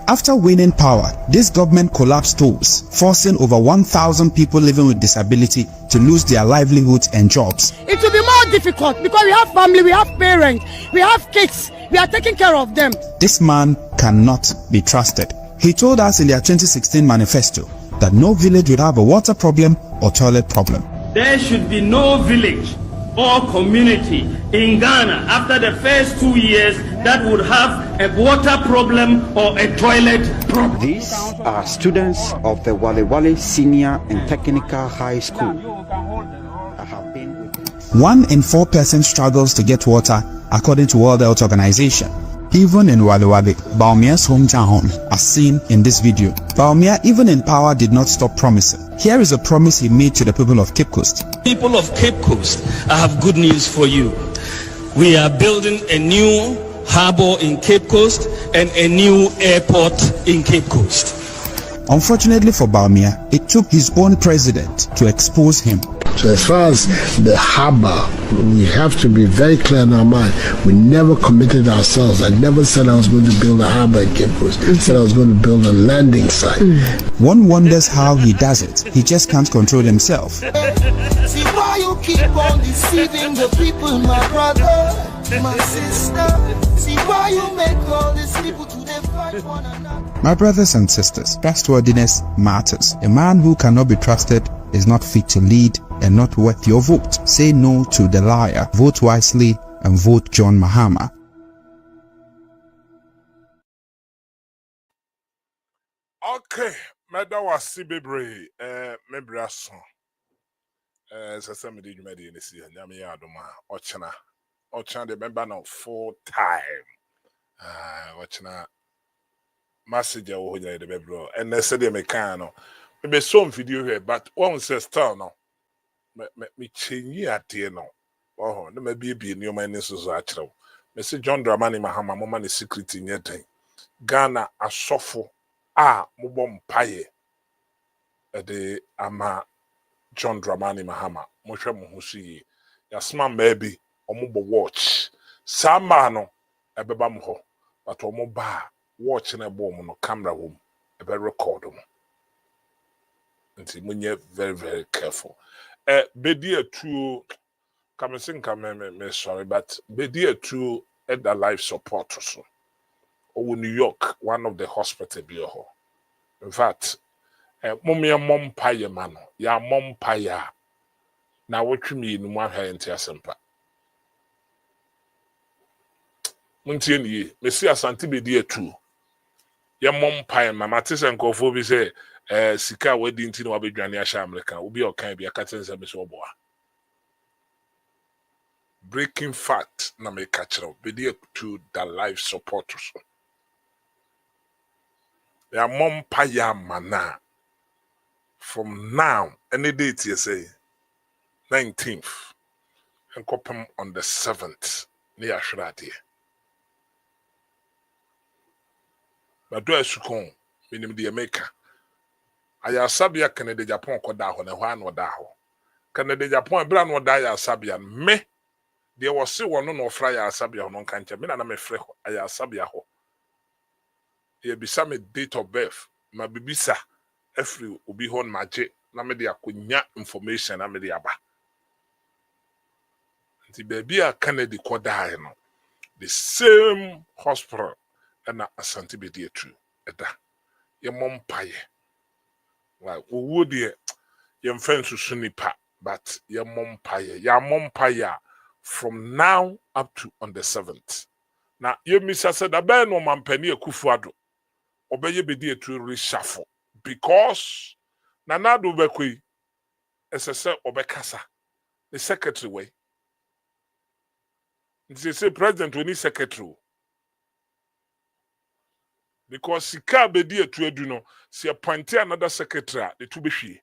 After winning power, this government collapsed tolls, forcing over 1,000 people living with disability to lose their livelihoods and jobs. It will be more difficult because we have family, we have parents, we have kids, we are taking care of them. This man cannot be trusted. He told us in their 2016 manifesto that no village would have a water problem or toilet problem. There should be no village or community in Ghana after the first 2 years that would have a water problem or a toilet problem. These are students of the Wale Wale Senior and Technical High School. I have been with 1 in 4 persons struggles to get water according to World Health Organization. Even in Wale Wale, Bawumia's hometown, as seen in this video, Bawumia, even in power, did not stop promising. Here is a promise he made to the people of Cape Coast. People of Cape Coast, I have good news for you. We are building a new harbor in Cape Coast and a new airport in Cape Coast. Unfortunately for Bawumia, it took his own president to expose him. So as far as the harbor, we have to be very clear in our mind. We never committed ourselves. I never said I was going to build a harbor in Cape Coast. I said I was going to build a landing site. One wonders how he does it. He just can't control himself. See why you keep on deceiving the people, my brother, my sister. See why you make all these people to fight one another. My brothers and sisters, trustworthiness matters. A man who cannot be trusted is not fit to lead and not worth your vote. Say no to the liar. Vote wisely and vote John Mahama. Okay, meda wasi bebre mebraso. Sasa me di jumadi ni si nyame ya adoma ochana de member now full time. Ochana message wo honya de bebro. And say de mekan no. Me some video here but one say style no. Me chenyi ade no. Oh, no me bie ni o man so so akere. Me say John Dramani Mahama mo man the secret nyeten. Ghana asofo a mobɔ mpaye de ama John Dramani Mahama mohwɛ mo ho so yi yasma maybe omobɔ watch sama no ebeba mo ho but omoba watch na bɔ mo no camera home ebe record mo nti munye very very careful bedi atu kamensin me sorry but bedi atu at the life support so or New York, one of the hospital be ho. In fact, mommy mom pie mano, ya mom pie. Now what you mean one hair into a sempa. Muntieni, Messia Santi be dear too. Ya mom pie, Mamatis and Kofobi say, Sika wedding tin will be Granny America, will be okay, be a catching service or boy. Breaking fact, na me catch up, be dear to the life supporters. Ya mom paya mana from now any date you say 19th and kopem on the 7th near Shrati. But do as you come minim the America. Aya Sabia Canada Japan koda ho na hwa no da ho. Canada Japan bra no da ya Sabia me there was say one no fra ya Sabia no kanche me na me frɛ aya Sabia ho. Ye bisa me date of birth ma bibisa every obi hon maje na me de akonya information na me de aba nti baby a Kennedy koda no the same hospital na Asante be dey true eda ye mompaye like wo de ye mfen susu nipa but ye mompaye from now up to on the 7th na ye misa said abe no mampani Akufuado obeye bedi etu reshuffle because nanado bekwi esese obekasa the secretary way they say president we need secretary because sika bedi etu edu no se appoint another secretary the two behwie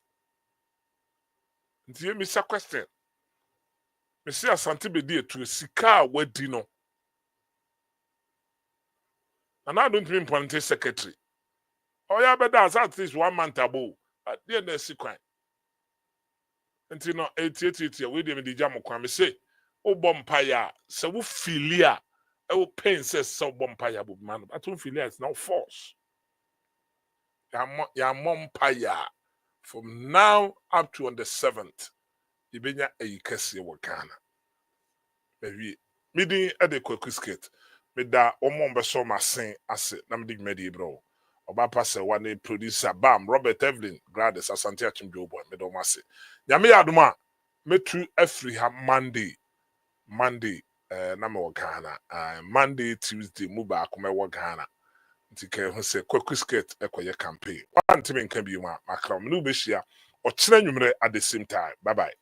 nti me sa question me say Asante bedi etu sika wadi no and I don't mean appoint secretary. Oh yeah, but that's at least 1 month ago. At the end of the sequence. Until no 88 we didn't the jam kwame say, oh bompire, so we filia, I will pain says so bompire, man. I don't feel it's now force. ya mompaya from now up to on the 7th. Ibenya eyikese wo Ghana. Maybe midin e de Kwaku skate. Me da omombe so masen ase na me dig medi bro. Oba passe one producer bam Robert Evelyn Gladys Asante Achimjo boy me do mase. Nyame yadoma metu afri ha Monday na me wo Ghana. Monday Tuesday mu ba akoma wo Ghana. Ntike hu se Kwaku skate ekoye campaign. One time nka bi ma makra me no be hia o kire nwumre at the same time. Bye bye.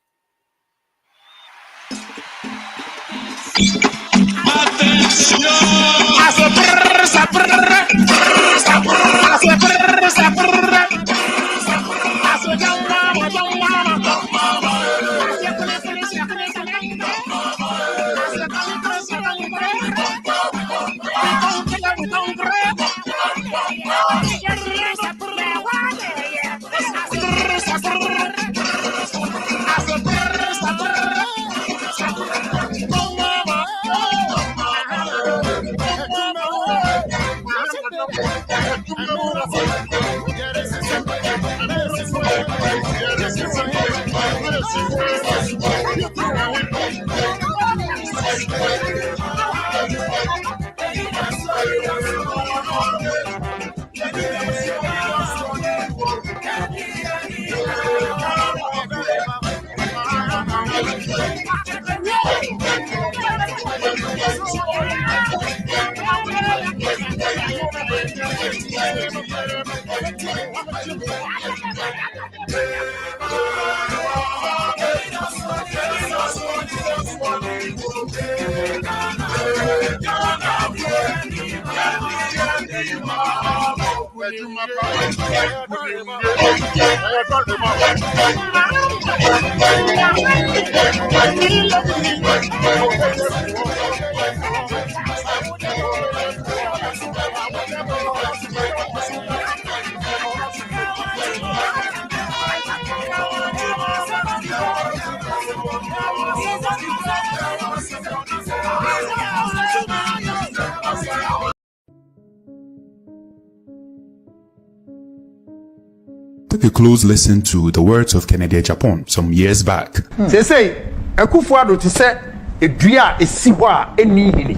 Take a close listen to the words of Kennedy Japan some years back. They say, Akufo-Addo to say, a dria is siwa any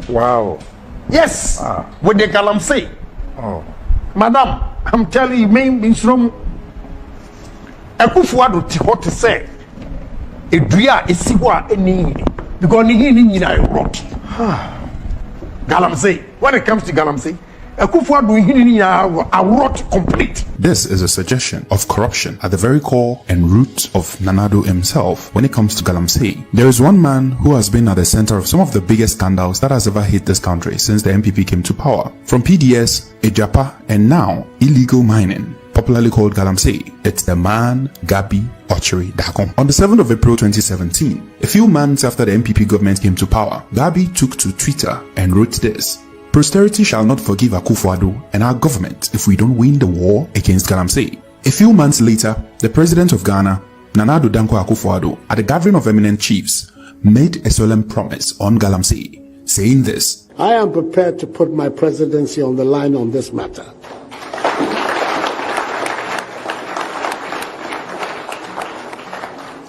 wow. Yes, with the galamsey. Oh, madam, I'm telling you, main means from Akufo-Addo to say, a dria is siwa any because ni rot. Galamsey, when it comes to galamsey, Akufo-Addo are rot complete. This is a suggestion of corruption at the very core and root of Nana Addo himself when it comes to galamsey. There is one man who has been at the center of some of the biggest scandals that has ever hit this country since the MPP came to power. From PDS, Ejapa, and now illegal mining, popularly called galamsey. It's the man Gabi Ochiri Dagon. On the 7th of April 2017, a few months after the MPP government came to power, Gabi took to Twitter and wrote this: "Posterity shall not forgive Akufo-Addo and our government if we don't win the war against galamsey." A few months later, the president of Ghana, Nana Addo Dankwa Akufo-Addo, at the gathering of eminent chiefs, made a solemn promise on galamsey, saying this: "I am prepared to put my presidency on the line on this matter.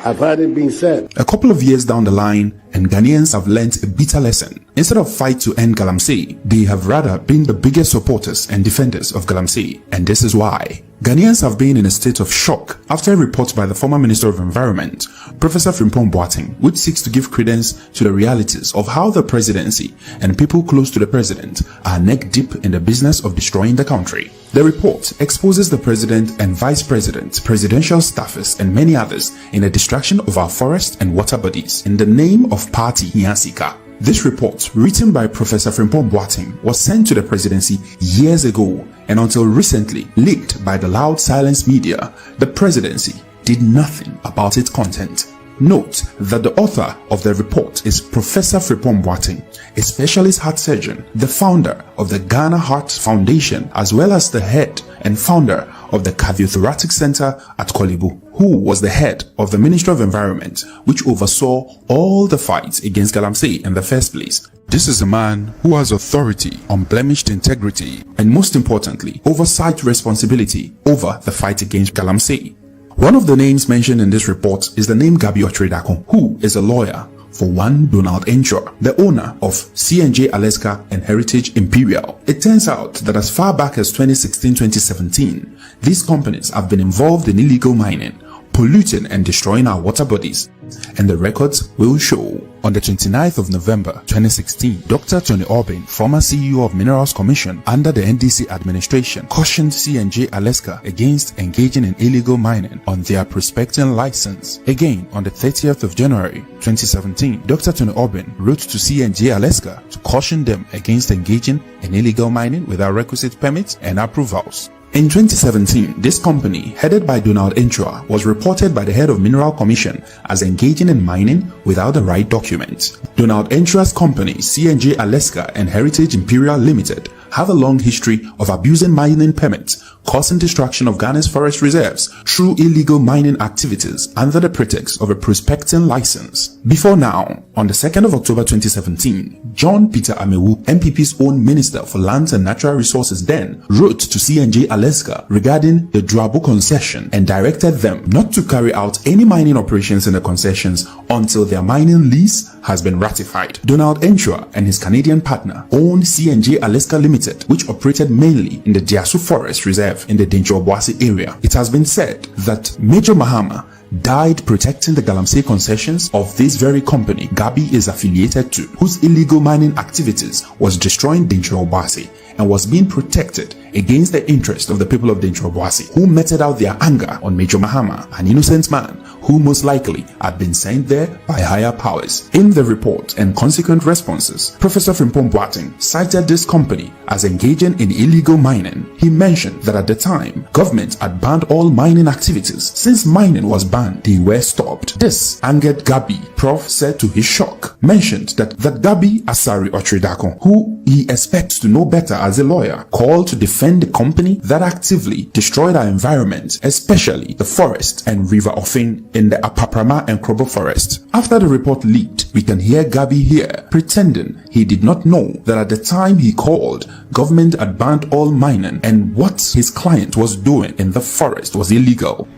I've heard it being said." A couple of years down the line, and Ghanaians have learnt a bitter lesson. Instead of fight to end galamsey, they have rather been the biggest supporters and defenders of galamsey. And this is why. Ghanaians have been in a state of shock after a report by the former Minister of Environment, Professor Frimpong Boateng, which seeks to give credence to the realities of how the presidency and people close to the president are neck deep in the business of destroying the country. The report exposes the president and vice president, presidential staffers, and many others in the destruction of our forest and water bodies in the name of Party Hiansika. This report, written by Professor Frimpong Boateng, was sent to the presidency years ago, and until recently leaked by the loud silence media, the presidency did nothing about its content. Note that the author of the report is Professor Frimpong Boateng, a specialist heart surgeon, the founder of the Ghana Heart Foundation, as well as the head and founder of the Cardiothoracic Center at Kolebu, who was the head of the Ministry of Environment, which oversaw all the fights against Galamsey in the first place. This is a man who has authority, unblemished integrity, and most importantly, oversight responsibility over the fight against Galamsey. One of the names mentioned in this report is the name Gabi Otredakon, who is a lawyer for one Donald Ensure, the owner of C&J Alaska and Heritage Imperial. It turns out that as far back as 2016-2017, these companies have been involved in illegal mining, polluting and destroying our water bodies, and the records will show. On the 29th of November 2016, Dr. Tony Orbin, former CEO of Minerals Commission under the NDC administration, cautioned C&J Alaska against engaging in illegal mining on their prospecting license. Again, on the 30th of January 2017, Dr. Tony Orbin wrote to C&J Alaska to caution them against engaging in illegal mining without requisite permits and approvals. In 2017, this company, headed by Donald Enchua, was reported by the head of Mineral Commission as engaging in mining without the right documents. Donald Enchua's company, C&J Alaska and Heritage Imperial Limited, have a long history of abusing mining permits, causing destruction of Ghana's forest reserves through illegal mining activities under the pretext of a prospecting license. Before now, on the 2nd of October 2017, John Peter Amewu, MPP's own Minister for Lands and Natural Resources then, wrote to C&J Alaska regarding the Drabo concession and directed them not to carry out any mining operations in the concessions until their mining lease has been ratified. Donald Enchua and his Canadian partner owned C&J Alaska Limited, which operated mainly in the Diasu Forest Reserve in the Dencho-Obuasi area. It has been said that Major Mahama died protecting the Galamsey concessions of this very company Gabi is affiliated to, whose illegal mining activities was destroying Dencho-Obuasi and was being protected against the interest of the people of Dencho-Obuasi, who meted out their anger on Major Mahama, an innocent man who most likely had been sent there by higher powers. In the report and consequent responses, Professor Frimpong Boateng cited this company as engaging in illegal mining. He mentioned that at the time, government had banned all mining activities. Since mining was banned, they were stopped. This angered Gabi. Prof said to his shock, mentioned that Gabi Asari Otredakon, who he expects to know better as a lawyer, called to defend the company that actively destroyed our environment, especially the forest and river Ofin in the Apaprama and Krobo forest. After the report leaked, we can hear Gabi here pretending he did not know that at the time he called, government had banned all mining and what his client was doing in the forest was illegal.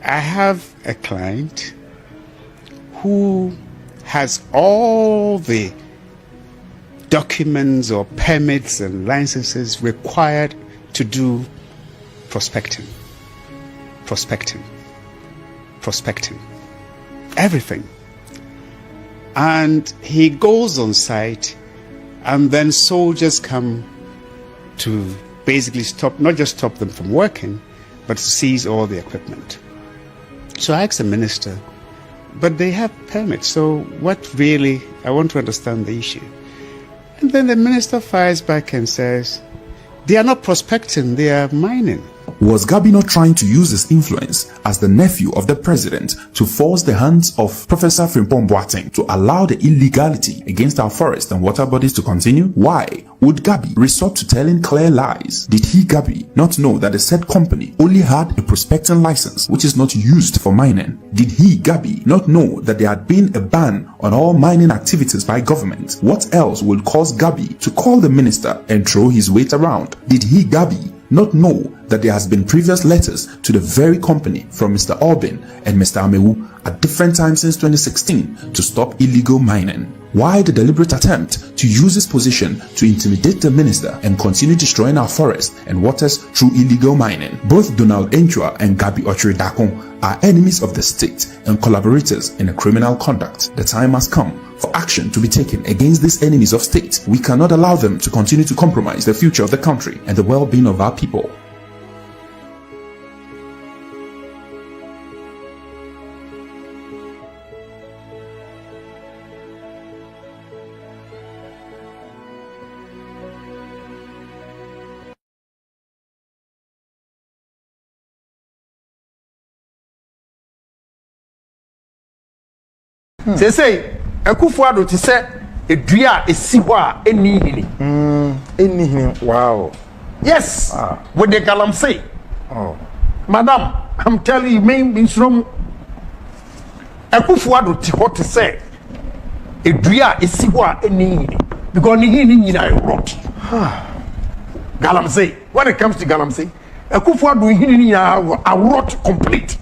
I have a client who has all the documents or permits and licenses required to do prospecting, everything. And he goes on site, and then soldiers come to basically stop, not just stop them from working, but to seize all the equipment. So I asked the minister, but they have permits, so what really, I want to understand the issue. And then the minister fires back and says, they are not prospecting, they are mining. Was Gabi not trying to use his influence as the nephew of the president to force the hands of Professor Frimpong Boateng to allow the illegality against our forest and water bodies to continue? Why would Gabi resort to telling clear lies? Did he, Gabi, not know that the said company only had a prospecting license which is not used for mining? Did he, Gabi, not know that there had been a ban on all mining activities by government? What else would cause Gabi to call the minister and throw his weight around? Did he, Gabi, not know that there has been previous letters to the very company from Mr. Orbin and Mr. Amewu at different times since 2016 to stop illegal mining? Why the deliberate attempt to use his position to intimidate the minister and continue destroying our forests and waters through illegal mining? Both Donald Enchua and Gabi Otredakon are enemies of the state and collaborators in a criminal conduct. The time has come for action to be taken against these enemies of state. We cannot allow them to continue to compromise the future of the country and the well-being of our people. Say Akufo-Addo to say a dua esi ho a eni hini. Wow. Yes. With the Galamsey. Oh. Madam, I'm telling you, me from Akufuado to what to say. A dria is siwa any because ni I rot. Galamsey, when it comes to Galamsey, Akufuado I rot complete.